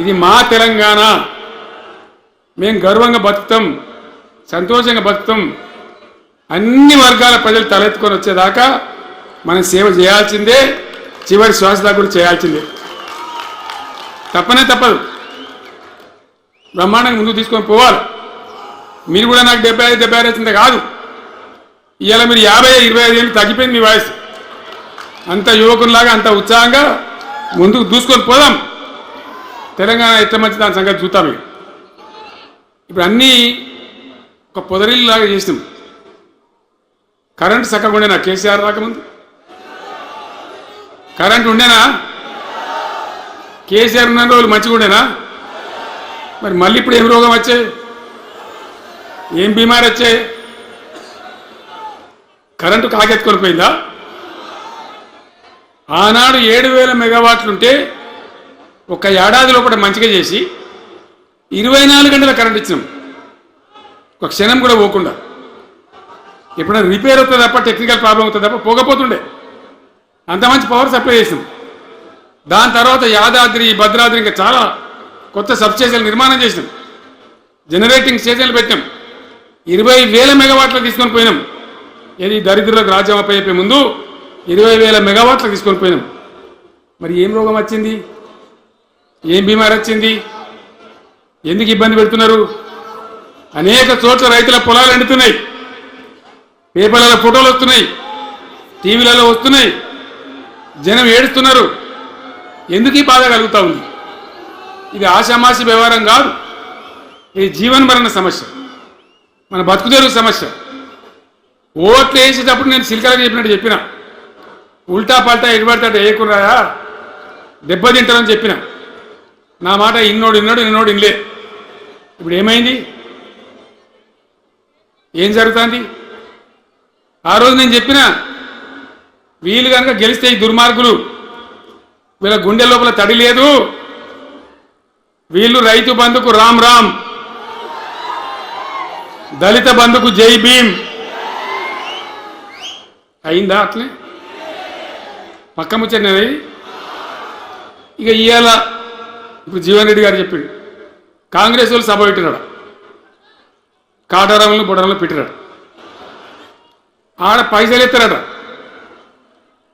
ఇది మా తెలంగాణ, మేము గర్వంగా బతుకుతాం, సంతోషంగా బతుకుతాం, అన్ని వర్గాల ప్రజలు తలెత్తుకొని వచ్చేదాకా మనం సేవ చేయాల్సిందే, చివరి శ్వాస దాకా కూడా చేయాల్సిందే, తప్పనే తప్పదు. బ్రహ్మాండంగా ముందుకు తీసుకొని పోవాలి. మీరు కూడా నాకు 75 వచ్చిందే కాదు, ఇవాళ మీరు 50-25 ఏళ్ళు తగ్గిపోయింది మీ వయసు. అంత యువకునిలాగా అంత ఉత్సాహంగా ముందుకు దూసుకొని పోదాం. తెలంగాణ ఎట్లా మంచి దాని సంగతి చూద్దాం. ఇప్పుడు అన్నీ ఒక పొదరిల్లాగా చేసినాం. కరెంటు చక్కగా ఉండేనా కేసీఆర్ రాకముందు? కరెంటు ఉండేనా? కేసీఆర్ ఉన్న రోజులు మంచిగా ఉండేనా? మరి మళ్ళీ ఇప్పుడు ఏం రోగం వచ్చాయి, ఏం బీమారి వచ్చాయి? కరెంటు కాకెత్తుకొని పోయిందా? ఆనాడు 7,000 మెగావాట్లుంటే ఒక ఏడాది లోపల మంచిగా చేసి 24 గంటల కరెంట్ ఇచ్చినాం, ఒక క్షణం కూడా పోకుండా. ఎప్పుడైనా రిపేర్ అవుతుంది తప్ప, టెక్నికల్ ప్రాబ్లం అవుతుంది తప్ప పోకపోతుండే. అంత మంచి పవర్ సప్లై చేసినాం. దాని తర్వాత యాదాద్రి, భద్రాద్రి ఇంకా చాలా కొత్త సబ్స్టేషన్లు నిర్మాణం చేసినాం, జనరేటింగ్ స్టేషన్లు పెట్టాం, 20,000 మెగావాట్లు తీసుకొని పోయినాం. ఏది దరిద్రులకు రాజ్యం అప్పయ్యే ముందు 20,000 మెగావాట్లు తీసుకొని పోయినాం. మరి ఏం రోగం వచ్చింది, ఏం బీమారి వచ్చింది, ఎందుకు ఇబ్బంది పెడుతున్నారు? అనేక చోట్ల రైతుల పొలాలు ఎండుతున్నాయి, పేపర్లలో ఫోటోలు వస్తున్నాయి, టీవీలలో వస్తున్నాయి, జనం ఏడుస్తున్నారు. ఎందుకు ఈ బాధ కలుగుతూ ఉంది? ఇది ఆషామాషి వ్యవహారం కాదు, ఇది జీవనమరణ సమస్య, మన బతుకుదెరువు సమస్య. ఓట్లు వేసేటప్పుడు నేను సిలికలకు చెప్పినట్టు చెప్పిన, ఉల్టా పల్టా ఎగబడతా వేయకున్నారా దెబ్బతింటారని చెప్పిన. నా మాట ఇన్నోడు ఇనలే. ఇప్పుడు ఏమైంది, ఏం జరుగుతుంది? ఆ రోజు నేను చెప్పిన, వీళ్ళు కనుక గెలిస్తే ఈ దుర్మార్గులు, వీళ్ళ గుండె లోపల తడి లేదు, వీళ్ళు రైతు బంధుకు రామ్ రామ్, దళిత బంధుకు జై భీమ్. అయిందా? అట్లే పక్క ముచ్చటనేది. ఇక ఇవాళ ఇప్పుడు జీవన్ రెడ్డి గారు చెప్పిండు, కాంగ్రెస్ వాళ్ళు సభ పెట్టినాడు, కాటారంలో బుడరంలో పెట్టినాడు, ఆడ పైసలు ఎత్తారట.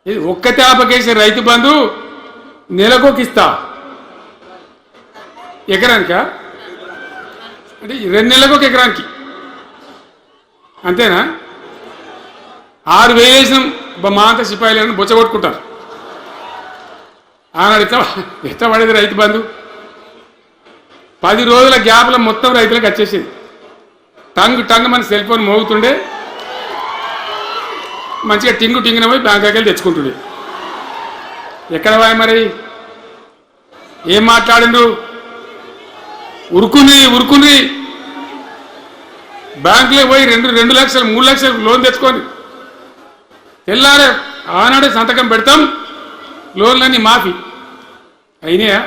ఇది ఒక్కతే ఆపకేసే రైతు బంధు నెలకొకిస్తా, ఎకరానిక అంటే 2 నెలలకు ఒక ఎకరానికి అంతేనా? 6,000 వేసినాం, మా అంత సిపాయిలను బొచ్చగొట్టుకుంటారు. ఆనాడు ఎట్లా పడేది రైతు బంధు? 10 రోజుల గ్యాప్లో మొత్తం రైతులకు వచ్చేసింది. టంగ్ మన సెల్ ఫోన్ మోగుతుండే, మంచిగా టింగున పోయి బ్యాంకాకి వెళ్ళి తెచ్చుకుంటుండే. ఎక్కడ వాయి మరి ఏం మాట్లాడిండ్రు? ఉరుకుని బ్యాంకులో పోయి 2 లక్షలు 3 లక్షలు లోన్ తెచ్చుకొని తెల్లారే ఆనాడే సంతకం పెడతాం, లోన్లన్నీ మాఫీ అయినాయా?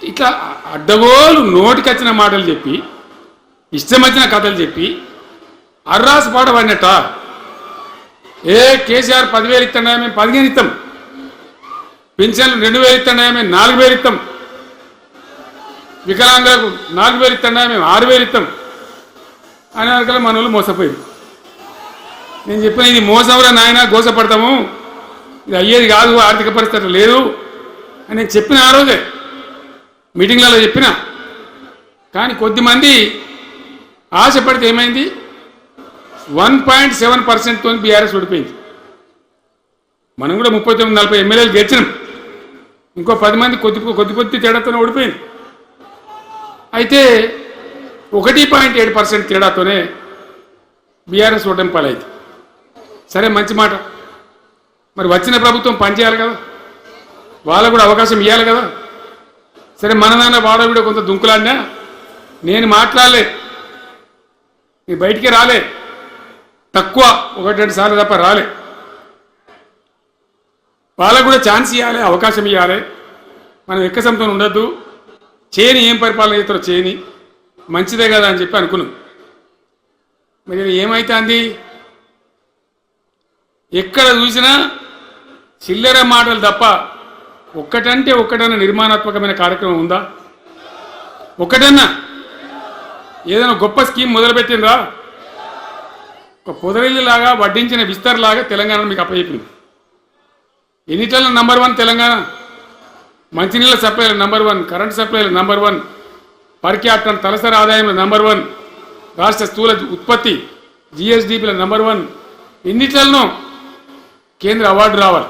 ఇట్లా అడ్డగోలు నోటికి వచ్చిన మాటలు చెప్పి, ఇష్టం వచ్చిన కథలు చెప్పి అర్రాసు పాట పడినట్ట. కేసీఆర్ 10,000 ఇస్తాడా, మేము 15 ఇస్తాం, పెన్షన్లు 2,000 ఇస్తాడా, మేము 4,000 ఇస్తాం, వికలాంగులకు 4,000 ఇస్తాడా, మేము 6,000 ఇస్తాం అనే వరకల్లా మన వాళ్ళు మోసపోయింది. నేను చెప్పిన, ఇది మోసంరా నాయన, గోసపడతాము, ఇది అయ్యేది కాదు, ఆర్థిక పరిస్థితి లేదు అని నేను చెప్పిన. ఆ రోజే మీటింగ్లలో చెప్పిన. కానీ కొద్దిమంది ఆశపడితే ఏమైంది, 1.7%తో బీఆర్ఎస్ ఓడిపోయింది. మనం కూడా 39-40 ఎమ్మెల్యేలు గెలిచినాం, ఇంకో 10 మంది కొద్ది తేడాతోనే ఓడిపోయింది. అయితే 1.7% తేడాతోనే బీఆర్ఎస్ ఓటమి పాలైంది. సరే, మంచి మాట. మరి వచ్చిన ప్రభుత్వం పనిచేయాలి కదా, వాళ్ళకు కూడా అవకాశం ఇవ్వాలి కదా. సరే, మన నాన్న వాడవిడ కొంత దుంకులాడినా నేను మాట్లాడలే, నీ బయటికి రాలే, తక్కువ 1-2 సార్లు తప్ప రాలే. వాళ్ళకు కూడా ఛాన్స్ ఇవ్వాలి, అవకాశం ఇవ్వాలి. మనం ఎక్కసంతో ఉండొద్దు, చేయని ఏం పరిపాలన చేస్తారో చేయని, మంచిదే కదా అని చెప్పి అనుకున్నాం. మరి ఏమైతే అంది, ఎక్కడ చూసినా చిల్లర మాటలు తప్ప ఒక్కటంటే ఒక్కటన్నా నిర్మాణాత్మకమైన కార్యక్రమం ఉందా? ఒక్కటన్నా ఏదైనా గొప్ప స్కీమ్ మొదలుపెట్టిందా? ఒక పొదరిల్లులాగా వడ్డించిన విస్తరలాగా తెలంగాణ మీకు అప్పచెప్పింది. ఎన్నిట్లలో నంబర్ 1 తెలంగాణ, మంచినీళ్ళ సప్లైలో నంబర్ 1, కరెంట్ సప్లైలో నంబర్ 1, పర్ క్యాపిటల్ తలసరి ఆదాయంలో నంబర్ 1, రాష్ట్ర స్థూల ఉత్పత్తి జిఎస్డిపిలో నంబర్ 1. ఎన్నిట్లలో కేంద్ర అవార్డు రావాలి.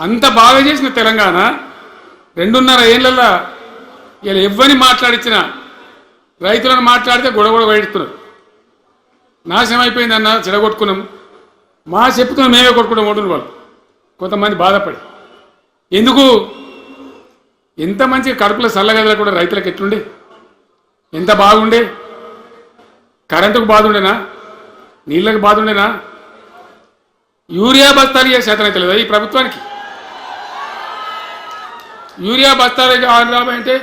అంత బాగా చేసిన తెలంగాణ 2.5 ఏళ్లలో ఇలా ఎవ్వని మాట్లాడించినా రైతులను మాట్లాడితే గొడవ పెడుతున్నారు. నాశనం అయిపోయిందన్న చెడగొట్టుకున్నాం, మా చెప్పుతున్నాం మేమే కొట్టుకున్నాం ఓటును వాళ్ళు కొంతమంది బాధపడి. ఎందుకు ఎంత మంచిగా కడుపులో చల్లగదలు కూడా రైతులకు ఎట్లుండే, ఎంత బాగుండే, కరెంటుకు బాధ ఉండేనా, నీళ్ళకు బాధ ఉండేనా? యూరియా బస్తాలు ఏ శాతం అయితే లేదా ఈ ప్రభుత్వానికి? యూరియా బస్తాలు అంటే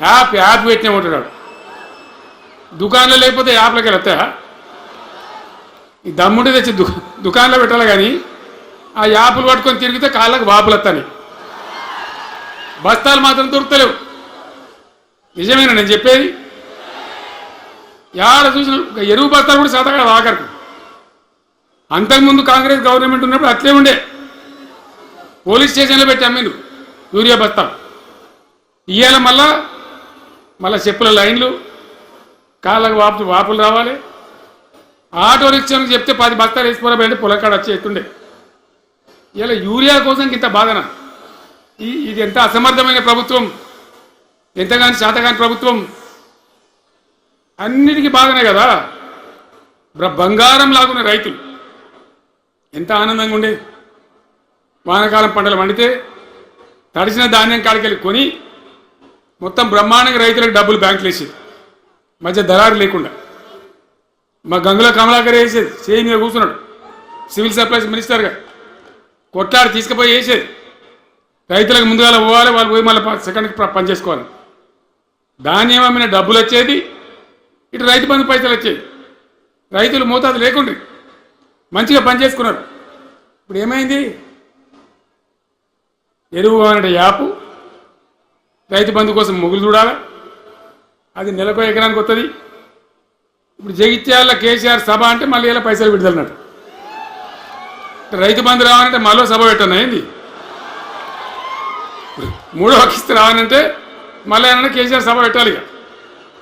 యాప్ పెట్టినే ఉంటున్నాడు. దుకాణంలో లేకపోతే యాప్లకి వెళ్తాయా? ఈ దమ్ముంటే తెచ్చి దుకాణంలో పెట్టాలి, కానీ ఆ యాప్లు పట్టుకొని తిరిగితే కాళ్ళకు వాపులు వస్తాయి, బస్తాలు మాత్రం దొరుకుతలేవు. నిజమేనా నేను చెప్పేది? యాడ చూసిన ఎరువు బస్తాలు కూడా శాతం కాదు ఆఖరికి. అంతకుముందు కాంగ్రెస్ గవర్నమెంట్ ఉన్నప్పుడు అట్లే ఉండే, పోలీస్ స్టేషన్లో పెట్టి అమ్మిండు యూరియా బస్తాలు. ఇవాళ మళ్ళా చెప్పుల లైన్లు, కాళ్ళకు వాపులు రావాలి. ఆటో రిక్షానికి చెప్తే 10 బస్తాలు వేసుకోవాలంటే పొలకాడ వచ్చేస్తుండే. ఇలా యూరియా కోసం ఇంత బాధన. ఇది ఎంత అసమర్థమైన ప్రభుత్వం, ఎంతగాని శాతగాని ప్రభుత్వం. అన్నిటికీ బాధనే కదా. బంగారం లాగున్న రైతులు ఎంత ఆనందంగా ఉండే. వానాకాలం పంటలు పండితే తడిసిన ధాన్యం కాడికెళ్ళి కొని మొత్తం బ్రహ్మాండంగా రైతులకు డబ్బులు బ్యాంకులు వేసేది, మధ్య దళారు లేకుండా. మా గంగుల కమలాకర్ వేసేది, సేమ్ మీద కూర్చున్నాడు సివిల్ సప్లైస్ మినిస్టర్గా, కొట్లాడి తీసుకుపోయి వేసేది. రైతులకు ముందుగా పోవాలి, వాళ్ళు పోయి మళ్ళీ సెకండ్కి పని చేసుకోవాలి. ధాన్యం అమ్మిన డబ్బులు వచ్చేది, ఇటు రైతు బంధు పైసలు వచ్చేది. రైతులు మోతాదు లేకుండా మంచిగా పని చేసుకున్నారు. ఇప్పుడు ఏమైంది? ఎరువు అనే యాపు, రైతు బంధు కోసం మొగులు చూడాలి, అది నెలకు ఎకరానికి వస్తుంది. ఇప్పుడు జగిత్యాల కేసీఆర్ సభ అంటే మళ్ళీ ఇలా పైసలు విడుదలన్నట్టు. రైతు బంధు రావాలంటే మళ్ళీ సభ పెట్టన్నా ఏంది? 3వ కిస్తీ రావాలంటే మళ్ళీ ఏమన్నా కేసీఆర్ సభ పెట్టాలి ఇక,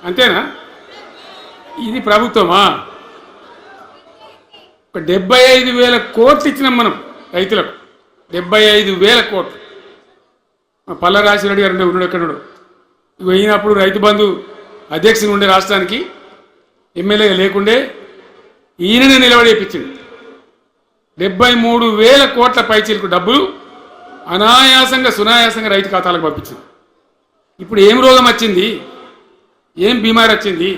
అంతేనా? ఇది ప్రభుత్వమా? ఒక 75,000 కోట్లు ఇచ్చినాం మనం రైతులకు, 75,000 కోట్లు. పల్ల రాజశేఖర గారు ఉన్నాడు ఎక్కడున్నాడు, పోయినప్పుడు రైతు బంధు అధ్యక్షుడు ఉండే రాష్ట్రానికి, ఎమ్మెల్యేగా లేకుండే ఈయననే నిలబడేపించింది. 73,000 కోట్ల పైచీలకు డబ్బులు అనాయాసంగా సునాయాసంగా రైతు ఖాతాలకు పంపించింది. ఇప్పుడు ఏం రోగం వచ్చింది, ఏం బీమారి వచ్చింది?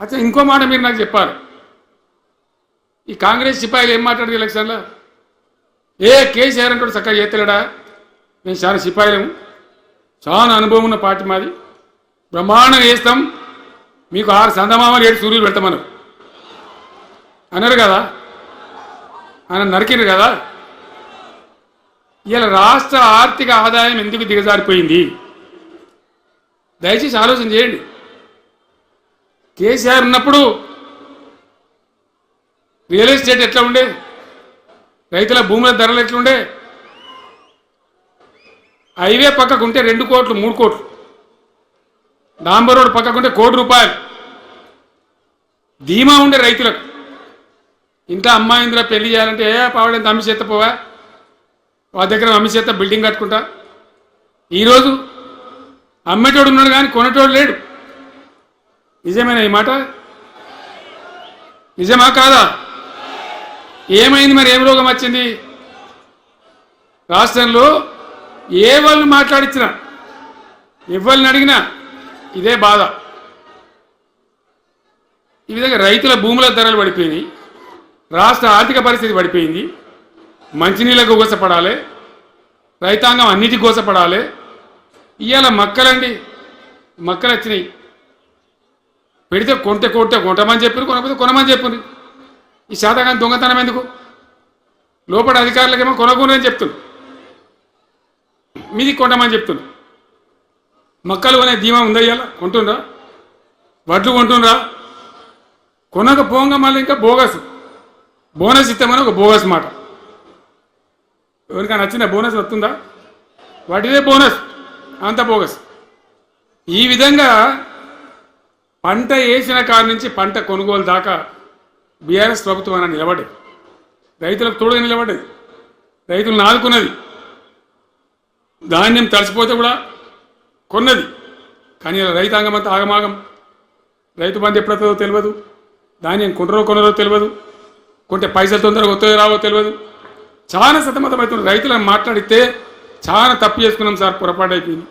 అచ్చా, ఇంకో మాట మీరు నాకు చెప్పాలి. ఈ కాంగ్రెస్ సిపాయిలు ఏం మాట్లాడారు ఎలక్షన్లో? కేసీఆర్ అంటాడు చక్కగా చేస్తలేడా, మేము చాలా సిపాయిలము, చాలా అనుభవం ఉన్న పార్టీ మాది, బ్రహ్మాండంగా వేస్తాం, మీకు 6 సందమామలు 7 సూర్యులు పెడతామన్నారు అన్నారు కదా, ఆయన నరికిరు కదా. ఇలా రాష్ట్ర ఆర్థిక ఆదాయం ఎందుకు దిగజారిపోయింది? దయచేసి ఆలోచన చేయండి. కేసీఆర్ ఉన్నప్పుడు రియల్ ఎస్టేట్ ఎట్లా ఉండే, రైతుల భూముల ధరలు ఎట్లుండే, హైవే పక్కకుంటే 2 కోట్లు 3 కోట్లు, డాంబర్ రోడ్ పక్కకుంటే ₹1,00,00,000 ధీమా ఉండే రైతులకు. ఇంట్లో అమ్మాయి ఇందులో పెళ్లి చేయాలంటే పావడంత అమ్మి చేత పోవా, వాళ్ళ దగ్గర అమ్మి చేత బిల్డింగ్ కట్టుకుంటా. ఈరోజు అమ్మేటోడు ఉన్నాడు కానీ కొనేటోడు లేడు. నిజమేనా ఈ మాట? నిజమా కాదా? ఏమైంది మరి? ఏం రోగం వచ్చింది? రాష్ట్రంలో ఏ వాళ్ళు మాట్లాడించినా, ఎవరిని అడిగినా ఇదే బాధ. ఈ విధంగా రైతుల భూముల ధరలు పడిపోయినాయి, రాష్ట్ర ఆర్థిక పరిస్థితి పడిపోయింది, మంచినీళ్ళకు గోసపడాలి, రైతాంగం అన్నిటికీ గోసపడాలి. ఇవాళ మక్కలండి, మక్కలు వచ్చినాయి, పెడితే కొంటమని చెప్పారు, కొనకపోతే కొనమని చెప్పారు. ఈ శాతకాన్ని దొంగతనం ఎందుకు? లోపల అధికారులకేమో కొనకూడదని చెప్తున్నారు, మీది కొంటమని చెప్తున్నారు. మక్కలు కొనే ధీమా ఉందా? ఇవాళ కొంటుండ్రా? వడ్లు కొంటుండ్రా? కొనకపోగా మళ్ళీ ఇంకా బోనస్ ఇస్తామని ఒక బోగస్ మాట. ఎవరికైనా నచ్చిన బోనస్ వస్తుందా? వాటిదే బోనస్, అంత బోగస్. ఈ విధంగా పంట వేసిన కాడి నుంచి పంట కొనుగోలు దాకా బీఆర్ఎస్ ప్రభుత్వం నిలబడ్డది, రైతులకు తోడుగా నిలబడ్డది, రైతులను ఆదుకున్నది. ధాన్యం తడిసిపోతే కూడా కొన్నది. కానీ ఇలా రైతాంగం అంతా ఆగమాగం. రైతు బంధు ఎప్పుడవుతుందో తెలియదు, ధాన్యం కొనరో తెలియదు, కొంటే పైసలు తొందరగా వస్తాయో రావో తెలియదు. చాలా సతమతమవుతున్నారు. రైతులను మాట్లాడితే చాలా తప్పు చేసుకున్నాం సార్, పొరపాటు అయిపోయింది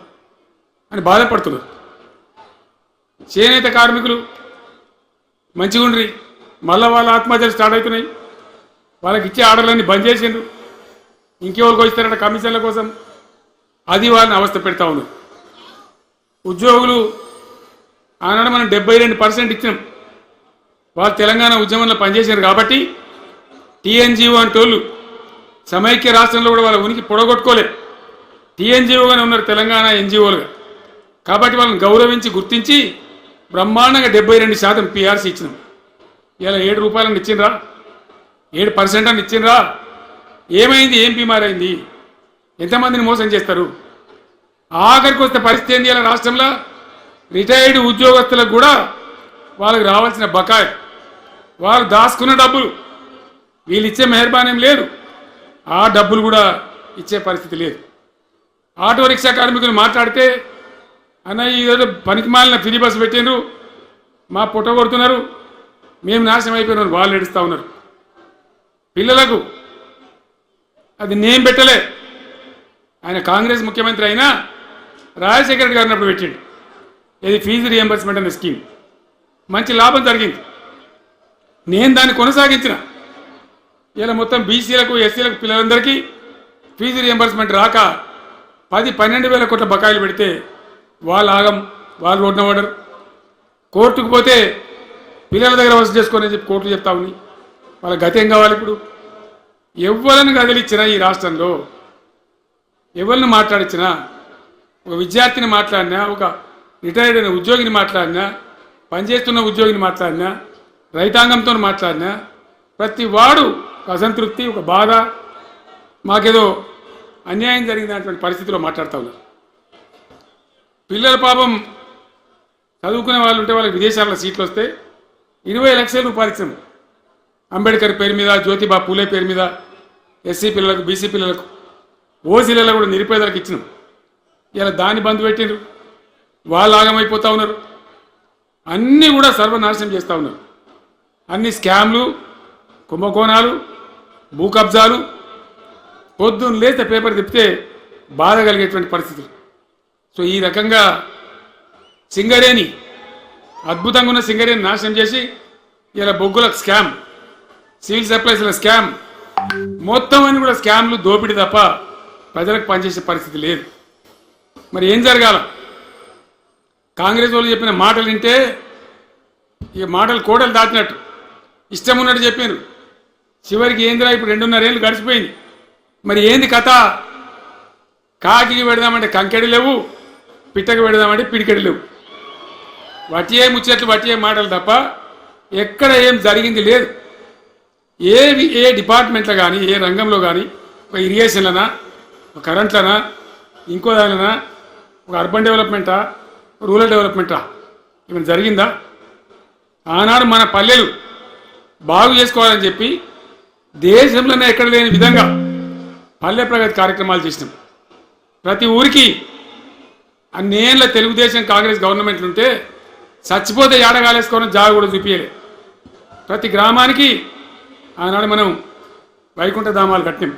అని బాధపడుతున్నారు. చేనేత కార్మికులు మంచిగా ఉండ్రి, మళ్ళీ వాళ్ళ ఆత్మహత్యలు స్టార్ట్ అవుతున్నాయి. వాళ్ళకి ఇచ్చే ఆర్డర్లన్నీ బంద్ చేసిండ్రు. ఇంకెవరికి వస్తారట కమిషన్ల కోసం, అది వాళ్ళని అవస్థ పెడతా ఉన్నారు. ఉద్యోగులు ఆనాడు మనం 72% ఇచ్చినాం. వాళ్ళు తెలంగాణ ఉద్యమంలో పనిచేశారు కాబట్టి టీఎన్జిఓ అంటే వాళ్ళు సమైక్య రాష్ట్రంలో కూడా వాళ్ళ ఉనికి పొడగొట్టుకోలేదు. టీఎన్జిఓగానే ఉన్నారు తెలంగాణ ఎన్జిఓలుగా. కాబట్టి వాళ్ళని గౌరవించి గుర్తించి బ్రహ్మాండంగా 72% పిఆర్సీ ఇచ్చినాం. ఇలా 7 రూపాయలని ఇచ్చిండ్రా, 7% అని ఇచ్చిండ్రా. ఏమైంది? ఏం బీమారైంది? ఎంతమందిని మోసం చేస్తారు? ఆఖరికి వస్తే పరిస్థితి ఏంది? ఇలా రాష్ట్రంలో రిటైర్డ్ ఉద్యోగస్తులకు కూడా వాళ్ళకి రావాల్సిన బకాయి, వాళ్ళు దాచుకున్న డబ్బులు వీళ్ళు ఇచ్చే మెహర్బానేం లేదు, ఆ డబ్బులు కూడా ఇచ్చే పరిస్థితి లేదు. ఆటో రిక్షా కార్మికులు మాట్లాడితే అన్న ఈరోజు పనికి మాలిన ఫ్రీ బస్సు పెట్టిండ్రు, మా పుట్ట కొడుతున్నారు, మేము నాశనం అయిపోయినారు, వాళ్ళు ఏడుస్తూ ఉన్నారు. పిల్లలకు అది నేను పెట్టలే, ఆయన కాంగ్రెస్ ముఖ్యమంత్రి అయినా రాజశేఖర రెడ్డి గారు అప్పుడు పెట్టిండు. ఇది ఫీజు రియంబర్స్మెంట్ అనే స్కీమ్, మంచి లాభం జరిగింది. నేను దాన్ని కొనసాగించిన. ఇలా మొత్తం బీసీలకు ఎస్సీలకు పిల్లలందరికీ ఫీజు రియంబర్స్మెంట్ రాక 10-12 వేల కోట్ల బకాయిలు పెడితే వాళ్ళు ఆగం, వాళ్ళు రోడ్డున పడరు. కోర్టుకు పోతే పిల్లల దగ్గర వసూలు చేసుకొని చెప్పి కోర్టులు చెప్తా ఉంది. వాళ్ళ గతి ఏం కావాలి? ఇప్పుడు ఎవరిని కదిలిచ్చినా ఈ రాష్ట్రంలో, ఎవరిని మాట్లాడించినా, ఒక విద్యార్థిని మాట్లాడినా, ఒక రిటైర్డ్ అయిన ఉద్యోగిని మాట్లాడినా, పనిచేస్తున్న ఉద్యోగిని మాట్లాడినా, రైతాంగంతో మాట్లాడినా ప్రతి వాడు ఒక అసంతృప్తి, ఒక బాధ, మాకేదో అన్యాయం జరిగినటువంటి పరిస్థితిలో మాట్లాడుతూ ఉన్నారు. పిల్లల పాపం చదువుకునే వాళ్ళు ఉంటే వాళ్ళకి విదేశాల్లో సీట్లు వస్తే 20 లక్షల రూపాయలు ఇచ్చాం. అంబేద్కర్ పేరు మీద, జ్యోతిబా పూలే పేరు మీద ఎస్సీ పిల్లలకు, బీసీ పిల్లలకు, ఓసీలలో కూడా నిరుపేదలకు ఇచ్చినాం. ఇలా దాన్ని బంద్ పెట్టిండ్రు, వాళ్ళు ఆగమైపోతూ ఉన్నారు. అన్నీ కూడా సర్వనాశనం చేస్తూ ఉన్నారు. అన్ని స్కామ్లు, కుంభకోణాలు, భూ కబ్జాలు. పొద్దున్న లేస్తే పేపర్ తిప్పితే బాధ కలిగేటువంటి పరిస్థితులు. సో ఈ రకంగా సింగరేణి, అద్భుతంగా ఉన్న సింగరేణి నాశనం చేసి ఇలా బొగ్గులకు స్కామ్, సివిల్ సప్లైస్ల స్కామ్, మొత్తం అన్ని కూడా స్కామ్లు, దోపిడీ తప్ప ప్రజలకు పనిచేసే పరిస్థితి లేదు. మరి ఏం జరగాల? కాంగ్రెస్ వాళ్ళు చెప్పిన మాటలు వింటే ఈ మాటలు కోటలు దాచినట్టు ఇష్టం ఉన్నట్టు చెప్పారు. చివరికి ఏందిరా ఇప్పుడు 2.5 ఏళ్ళు గడిచిపోయింది. మరి ఏంది కథ? కాకి పెడదామంటే కంకెడి లేవు, పిట్టకి పెడదామంటే పిడికెడి లేవు. వటియే ముచ్చట్లు, వటియే మాటలు తప్ప ఎక్కడ ఏం జరిగింది లేదు. ఏ డిపార్ట్మెంట్లో కానీ, ఏ రంగంలో కానీ, ఒక ఇరిగేషన్లనా, ఒక కరెంట్లనా, ఇంకో దానినా, ఒక అర్బన్ డెవలప్మెంటా, రూరల్ డెవలప్మెంటా ఏమైనా జరిగిందా? ఆనాడు మన పల్లెలు బాగు చేసుకోవాలని చెప్పి దేశంలోనే ఎక్కడ లేని విధంగా పల్లె ప్రగతి కార్యక్రమాలు చేసినాం. ప్రతి ఊరికి అన్నేళ్ళ తెలుగుదేశం కాంగ్రెస్ గవర్నమెంట్లు ఉంటే చచ్చిపోతే ఏడగాలేసుకోవడం జాగ కూడా చూపించలే. ప్రతి గ్రామానికి ఆనాడు మనం వైకుంఠ ధామాలు కట్టినాం.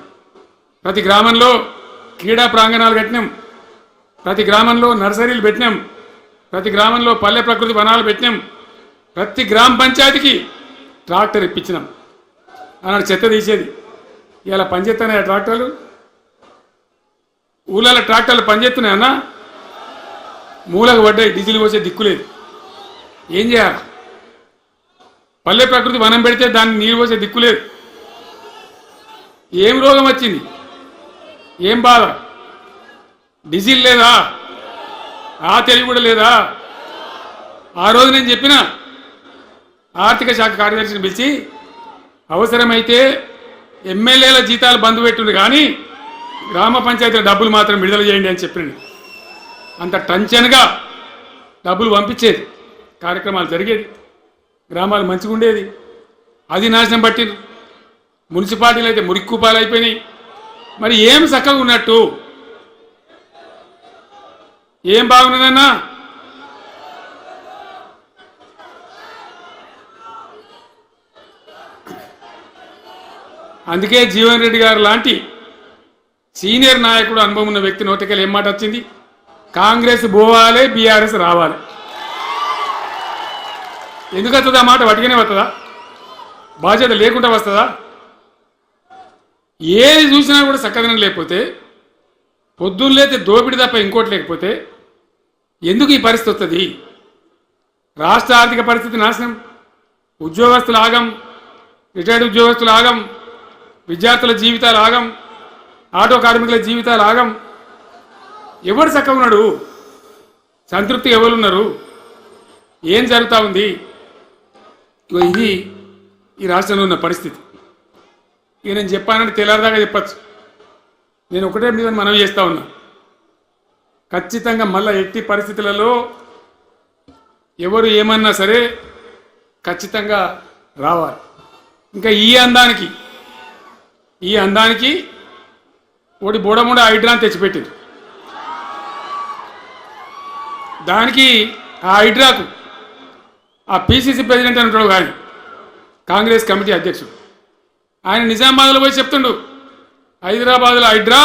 ప్రతి గ్రామంలో క్రీడా ప్రాంగణాలు కట్టినాం. ప్రతి గ్రామంలో నర్సరీలు పెట్టినాం. ప్రతి గ్రామంలో పల్లె ప్రకృతి వనాలు పెట్టినాం. ప్రతి గ్రామ పంచాయతీకి ట్రాక్టర్ ఇప్పించినాం. ఆనాడు చెత్త తీసేది, ఇలా పనిచేస్తున్నాయి ట్రాక్టర్లు. ఊళ్ళలో ట్రాక్టర్లు పనిచేస్తున్నాయి అన్న, మూలకు పడ్డాయి, డీజిల్ పోసే దిక్కులేదు. ఏం చేయాలి? పల్లె ప్రకృతి వనం పెడితే దాన్ని నీరు పోసే దిక్కులేదు. ఏం రోగం వచ్చింది? ఏం బాధ? డీజిల్ లేదా? ఆ తెలివి కూడా లేదా? ఆ రోజు నేను చెప్పిన ఆర్థిక శాఖ కార్యదర్శిని పిలిచి అవసరమైతే ఎమ్మెల్యేల జీతాలు బంద్ పెట్టుండ్రు కానీ గ్రామ పంచాయతీల డబ్బులు మాత్రం విడుదల చేయండి అని చెప్పినండి. అంత టెన్షన్గా డబ్బులు పంపించేది, కార్యక్రమాలు జరిగేది, గ్రామాలు మంచిగా ఉండేది. అది నాశనం పట్టింది. మున్సిపాలిటీలు అయితే మురిక్కుపాలు అయిపోయినాయి. మరి ఏం చక్కగా ఉన్నట్టు? ఏం బాగున్నదన్నా? అందుకే జీవన్ రెడ్డి గారు లాంటి సీనియర్ నాయకుడు, అనుభవం ఉన్న వ్యక్తి నోటికెళ్ళి ఏం మాట వచ్చింది? కాంగ్రెస్ పోవాలి, బీఆర్ఎస్ రావాలి. ఎందుకు వస్తుందా మాట? వటిగానే వస్తుందా? బాధ్యత లేకుండా వస్తుందా? ఏది చూసినా కూడా చక్కదనం లేకపోతే, పొద్దున్న లేతే దోపిడి తప్ప ఇంకోటి లేకపోతే ఎందుకు ఈ పరిస్థితి వస్తుంది? రాష్ట్ర ఆర్థిక పరిస్థితి నాశనం, ఉద్యోగస్తుల ఆగం, రిటైర్డ్ ఉద్యోగస్తుల ఆగం, విద్యార్థుల జీవితాలు ఆగం, ఆటో కార్మికుల జీవితాలు ఆగం. ఎవరు చక్కగా ఉన్నాడు? సంతృప్తి ఎవరున్నారు? ఏం జరుగుతూ ఉంది? ఇది ఈ రాష్ట్రంలో ఉన్న పరిస్థితి. ఇక నేను చెప్పానంటే తెల్లారదాకా చెప్పచ్చు. నేను ఒకటే మీద మనవి చేస్తూ ఉన్నా, ఖచ్చితంగా మళ్ళీ ఎట్టి పరిస్థితులలో ఎవరు ఏమన్నా సరే ఖచ్చితంగా రావాలి. ఇంకా ఈ అందానికి ఒకటి బోడమూడ హైడ్రాని తెచ్చిపెట్టింది. దానికి ఆ హైడ్రాకు ఆ పిసిసి ప్రెసిడెంట్ అని ఉంటాడు కానీ కాంగ్రెస్ కమిటీ అధ్యక్షుడు, ఆయన నిజామాబాద్లో పోయి చెప్తుండు, హైదరాబాద్లో హైడ్రా,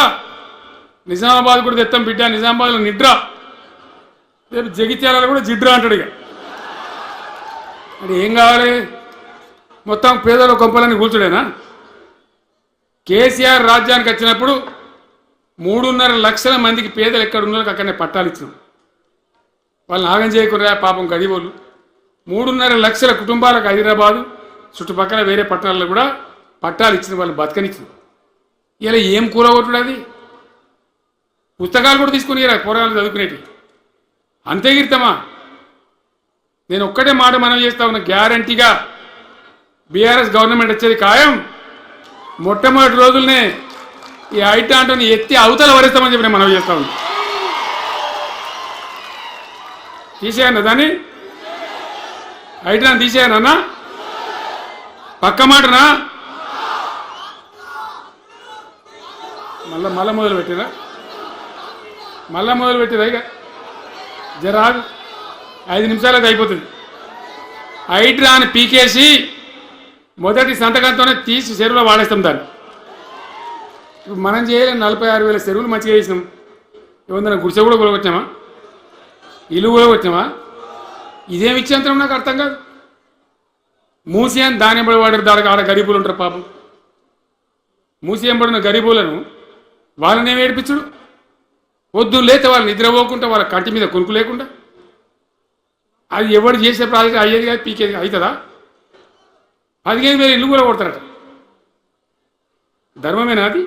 నిజామాబాద్ కూడా తెత్తాం బిడ్డ, నిజామాబాద్లో నిడ్రా, రేపు జగిత్యాలలో కూడా జిడ్రా అంటాడు. ఇక అంటే ఏం కావాలి? మొత్తం పేదల కొంపలని కూర్చుడేనా? కేసీఆర్ రాజ్యానికి వచ్చినప్పుడు 3.5 లక్షల మందికి పేదలు ఎక్కడ ఉన్నారో అక్కడనే పట్టాలు ఇచ్చినాం. వాళ్ళని ఆగం చేయకుండా పాపం గరీబోళ్ళు 3.5 లక్షల కుటుంబాలకు హైదరాబాదు చుట్టుపక్కల వేరే పట్టణాల్లో కూడా పట్టాలు ఇచ్చిన వాళ్ళు బతకనిచ్చిన. ఇలా ఏం కూరగొట్టుడు? అది పుస్తకాలు కూడా తీసుకుని పోరాలు చదువుకునేటి అంతే గిరితమా? నేను ఒక్కటే మాట మనవి చేస్తా ఉన్నా, గ్యారంటీగా బీఆర్ఎస్ గవర్నమెంట్ వచ్చేది ఖాయం. మొట్టమొదటి రోజులనే ఈ ఐటాంటోని ఎత్తి అవతల వరేస్తామని చెప్పి నేను మనవి చేస్తా ఉన్నా. తీసేయన్నా దాన్ని, ఐటాన్ తీసేయనన్నా? పక్క మాటనా? మళ్ళా మొదలు పెట్టిరా? ఇక జరాగు 5 నిమిషాలకు అయిపోతుంది. హైడ్రాని పీకేసి మొదటి సంతకంతోనే తీసి చెరువులో వాడేస్తాం దాన్ని. ఇప్పుడు మనం చేయలేం. 46,000 చెరువులు మంచిగా చేసినాం. ఏమన్నా గుడిసె కూడా కొలగొచ్చామా? ఇల్లు కూడా కొట్టినామా? ఇదేమి ఇచ్చేంతరం నాకు అర్థం కాదు. మూసి అని దాని ఎంబడి వాడారు, దానికి ఆడ గరీబులు ఉంటారు పాపం. మూసి ఎంబడిన గరీబులను వాళ్ళని ఏమి ఏడిపించుడు? పొద్దున్న లేతే వాళ్ళు నిద్రపోకుండా, వాళ్ళ కంటి మీద కొనుక్కు లేకుండా, అది ఎవరు చేసే ప్రాజెక్ట్ అయ్యేది కాదు, పీకేది అవుతుందా? 15,000 ఇల్లు కూడా కొడతారట. ధర్మమేనా అది?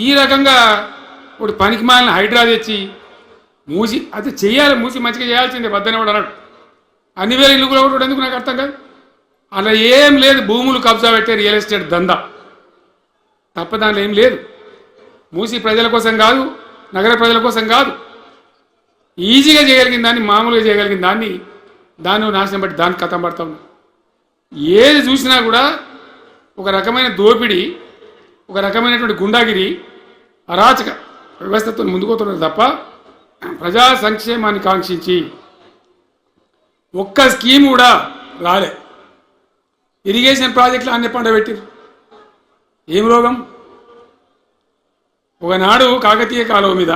ఈ రకంగా ఒక పనికి మాలిన హైడ్రా తెచ్చి మూసి అది చెయ్యాలి, మూసి మంచిగా చేయాల్సిందే, వద్దనే వాడు అన్నాడు. అన్ని వేల ఇల్లు కూడా కొట్టడం ఎందుకు నాకు అర్థం కాదు. అలా ఏం లేదు, భూములు కబ్జా పెట్టే రియల్ ఎస్టేట్ దందా తప్ప దానిలో ఏం లేదు. మూసి ప్రజల కోసం కాదు, నగర ప్రజల కోసం కాదు, ఈజీగా చేయగలిగిన దాన్ని, మామూలుగా చేయగలిగిన దాన్ని నాశనం బట్టి దానికి కథం పడతా ఉన్నాం. ఏది చూసినా కూడా ఒక రకమైన దోపిడీ, ఒక రకమైనటువంటి గుండాగిరి, అరాచక వ్యవస్థతో ముందుకోతున్నారు తప్ప ప్రజా సంక్షేమాన్ని కాంక్షించి ఒక్క స్కీమ్ కూడా రాలే. ఇరిగేషన్ ప్రాజెక్టులు అన్ని పండబెట్టారు. ఏం రోగం? ఒకనాడు కాకతీయ కాలువ మీద,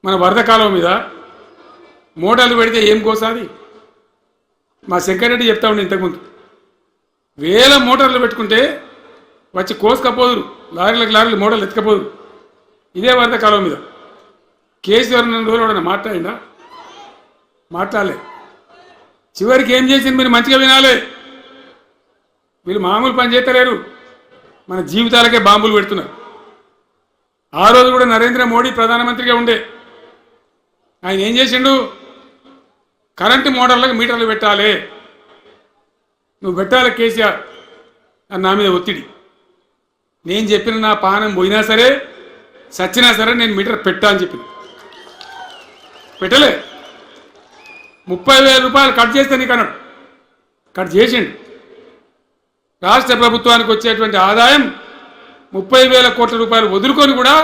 మన వరద కాలువ మీద మోటార్లు పెడితే ఏం కోసాది? మా శంకరెడ్డి చెప్తా ఉండే ఇంతకుముందు, 1000 మోటార్లు పెట్టుకుంటే వచ్చి కోసుకపోదురు, లారీలు మోటార్లు ఎత్తుకపోదురు. ఇదే వరద కాలువ మీద కేసీఆర్ రోజులు మాట్లాడిందా? మాట్లాడలే. చివరికి ఏం చేసింది మీరు మంచిగా వినాలి. వీళ్ళు మామూలు పని చేస్తలేరు, మన జీవితాలకే బాంబులు పెడుతున్నారు. ఆ రోజు కూడా నరేంద్ర మోడీ ప్రధానమంత్రిగా ఉండే ఆయన ఏం చేసిండు? కరెంటు మోటార్లకు మీటర్లు పెట్టాలి, నువ్వు పెట్టాలి కేసీఆర్ అని నా మీద ఒత్తిడి. నేను చెప్పిన నా పానం పోయినా సరే, సచ్చినా సరే నేను మీటర్ పెట్టా అని చెప్పిన. పెట్టలే. 30,000 రూపాయలు కట్ చేస్తే నీకు అన్నాడు, కట్ చేసిండు. రాష్ట్ర ప్రభుత్వానికి వచ్చేటువంటి ఆదాయం 30,000 కోట్ల రూపాయలు వదులుకొని కూడా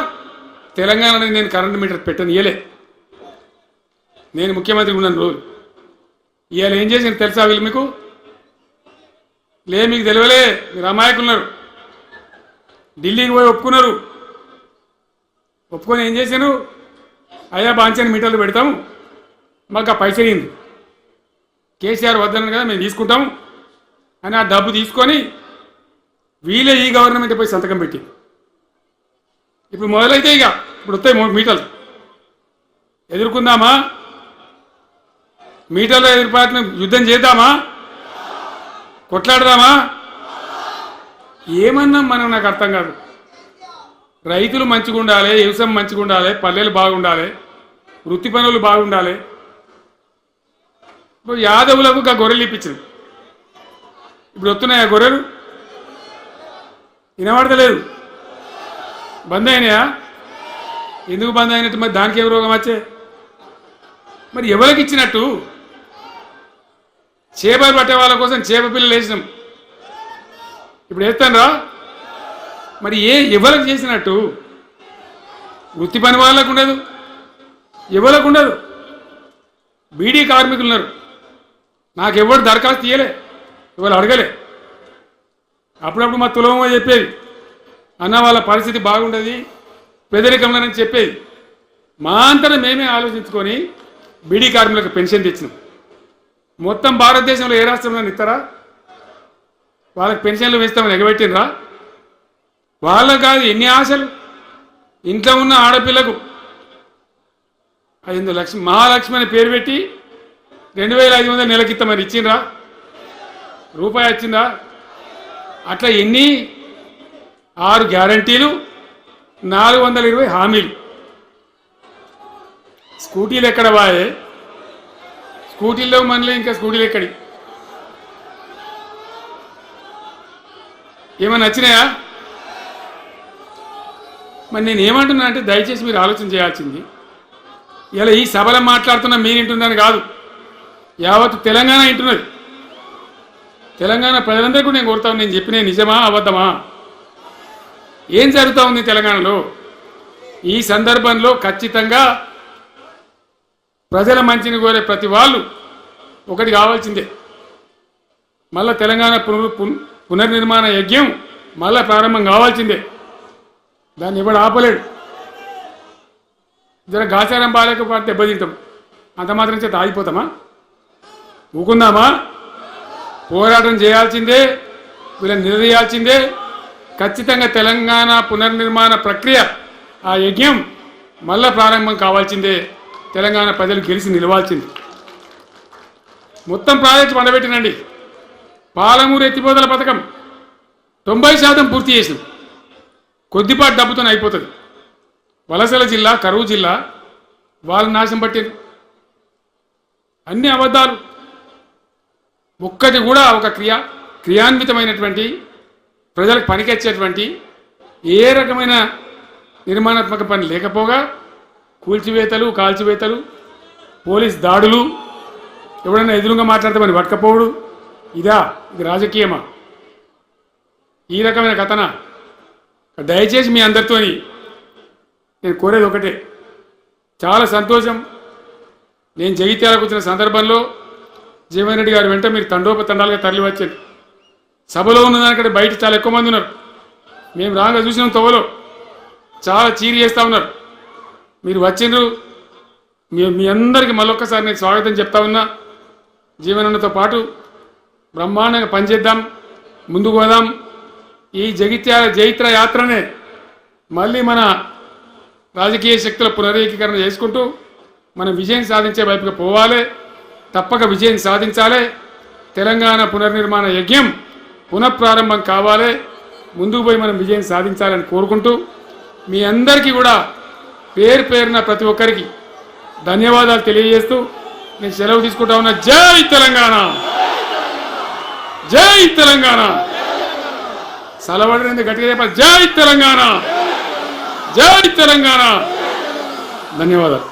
తెలంగాణలో నేను కరెంటు మీటర్ పెట్టనియలే. నేను ముఖ్యమంత్రి ఉన్నాను రోజు. ఇవాళ ఏం చేసిన తెలుసా వీళ్ళు మీకు? మీకు తెలియలే, మీరు అమాయకులున్నారు. ఢిల్లీకి పోయి ఒప్పుకున్నారు. ఒప్పుకొని ఏం చేశాను? అయ్యా బాంచని మీటర్లు పెడతాము, మాకు ఆ పైసలు అయింది, కేసీఆర్ వద్దన్నాను కదా మేము తీసుకుంటాము అని ఆ డబ్బు తీసుకొని వీళ్ళే ఈ గవర్నమెంట్ పోయి సంతకం పెట్టి ఇప్పుడు మొదలైతే ఇక ఇప్పుడు వస్తాయి మీటర్లు. ఎదుర్కొందామా? మీటర్ల ఎదురుపాటును యుద్ధం చేద్దామా? కొట్లాడదామా? ఏమన్నాం మనం? నాకు అర్థం కాదు. రైతులు మంచిగా ఉండాలి, వ్యవసాయం మంచిగా ఉండాలి, పల్లెలు బాగుండాలి, వృత్తి పనులు బాగుండాలి. ఇప్పుడు యాదవులకు ఒక గొర్రెలు ఇప్పించింది. ఇప్పుడు వస్తున్నాయా గొర్రెలు? వినబడతలేదు. బంద్ అయినాయా? ఎందుకు బంద్ అయినట్టు? మరి దానికి ఏ రోగం వచ్చే? మరి ఎవరికి ఇచ్చినట్టు? చేపలు పట్టే వాళ్ళ కోసం చేప పిల్లలు వేసినాం, ఇప్పుడు వేస్తానరా? మరి ఎవరికి చేసినట్టు? వృత్తి పని వాళ్ళకు ఉండదు, ఎవరికి ఉండదు. బీడీ కార్మికులు ఉన్నారు, నాకెవరు దరఖాస్తు తీయలే, ఇవాళ అడగలే. అప్పుడప్పుడు మా తులమ చెప్పేది, అన్న వాళ్ళ పరిస్థితి బాగుండదు పేదరికంలోనని చెప్పేది. మా అంతటా మేమే ఆలోచించుకొని బీడీ కార్మికులకు పెన్షన్ తెచ్చినాం. మొత్తం భారతదేశంలో ఏ రాష్ట్రంలో ఇస్తారా? వాళ్ళకి పెన్షన్లు వేస్తామని ఎగబెట్టినరా? వాళ్ళకు కాదు ఎన్ని ఆశలు. ఇంట్లో ఉన్న ఆడపిల్లకు 5 లక్షలు మహాలక్ష్మి అని పేరు పెట్టి 2500 నెలకిస్తామని ఇచ్చిండ్రా? రూపాయి వచ్చిందా? అట్లా ఎన్ని 6 గ్యారంటీలు, 420 హామీలు. స్కూటీలు ఎక్కడ వాయే? స్కూటీల్లో మనలే, ఇంకా స్కూటీలు ఎక్కడి? ఏమన్నా వచ్చినాయా? మరి నేను ఏమంటున్నా అంటే దయచేసి మీరు ఆలోచన చేయాల్సింది, ఇలా ఈ సభలో మాట్లాడుతున్నా మీరు వింటుందని కాదు, యావత్ తెలంగాణ వింటున్నది. తెలంగాణ ప్రజలందరికీ నేను కోరుతాను, నేను చెప్పిన నిజమా అబద్ధమా? ఏం జరుగుతూ ఉంది తెలంగాణలో? ఈ సందర్భంలో ఖచ్చితంగా ప్రజల మంచిని కోరే ప్రతి వాళ్ళు ఒకటి కావాల్సిందే, మళ్ళా తెలంగాణ పునర్నిర్మాణ యజ్ఞం మళ్ళా ప్రారంభం కావాల్సిందే. దాన్ని ఎవడు ఆపలేడు. జర గాచారం బాలేకపోతే దెబ్బతింటాం, అంత మాత్రం చేత ఆగిపోతామా? ఊకుందామా? పోరాటం చేయాల్సిందే, వీళ్ళని నిలదీయాల్సిందే. ఖచ్చితంగా తెలంగాణ పునర్నిర్మాణ ప్రక్రియ, ఆ యజ్ఞం మళ్ళా ప్రారంభం కావాల్సిందే. తెలంగాణ ప్రజలు గెలిచి నిలవాల్సింది. మొత్తం ప్రాజెక్టు పండబెట్టినండి. పాలమూరు ఎత్తిపోతల పథకం 90% పూర్తి చేసింది. కొద్దిపాటి డబ్బుతో అయిపోతుంది. వలసల జిల్లా, కరువు జిల్లా, వాళ్ళు నాశనం పట్టింది. అన్ని అబద్ధాలు. ఒక్కటి కూడా ఒక క్రియాన్వితమైనటువంటి ప్రజలకు పనికొచ్చేటువంటి ఏ రకమైన నిర్మాణాత్మక పని లేకపోగా కూల్చివేతలు, కాల్చివేతలు, పోలీస్ దాడులు, ఎవడన్నా ఎదురుగా మాట్లాడతామని పట్టుకపోవడు. ఇది రాజకీయమా? ఈ రకమైన కథన? దయచేసి మీ అందరితో నేను కోరేది ఒకటే, చాలా సంతోషం. నేను జగిత్యాలకు వచ్చిన సందర్భంలో జీవన్ రెడ్డి గారు వెంట మీరు తండోపతండాలుగా తరలి వచ్చారు. సభలో ఉన్నదానికంటే బయట చాలా ఎక్కువ మంది ఉన్నారు. మేము రాగా చూసినాం, తొవ్వలో చాలా చీరి చేస్తూ ఉన్నారు. మీరు వచ్చిండ్రు, మీ అందరికీ మళ్ళొక్కసారి నేను స్వాగతం చెప్తా ఉన్నా. జీవనన్నతో పాటు బ్రహ్మాండంగా పనిచేద్దాం, ముందుకు పోదాం. ఈ జగిత్యాల జైత్ర యాత్రనే మళ్ళీ మన రాజకీయ శక్తుల పునరేకీకరణ చేసుకుంటూ మనం విజయం సాధించే వైపుగా పోవాలి. తప్పక విజయం సాధించాలి. తెలంగాణ పునర్నిర్మాణ యజ్ఞం పునఃప్రారంభం కావాలి. ముందుకు పోయి మనం విజయం సాధించాలని కోరుకుంటూ మీ అందరికీ కూడా పేరు పేరున ప్రతి ఒక్కరికి ధన్యవాదాలు తెలియజేస్తూ నేను సెలవు తీసుకుంటా ఉన్నా. జై తెలంగాణ, జై తెలంగాణ. సలవడి గట్టిగా చెప్పాలి. జై తెలంగాణ, జై తెలంగాణ. ధన్యవాదాలు.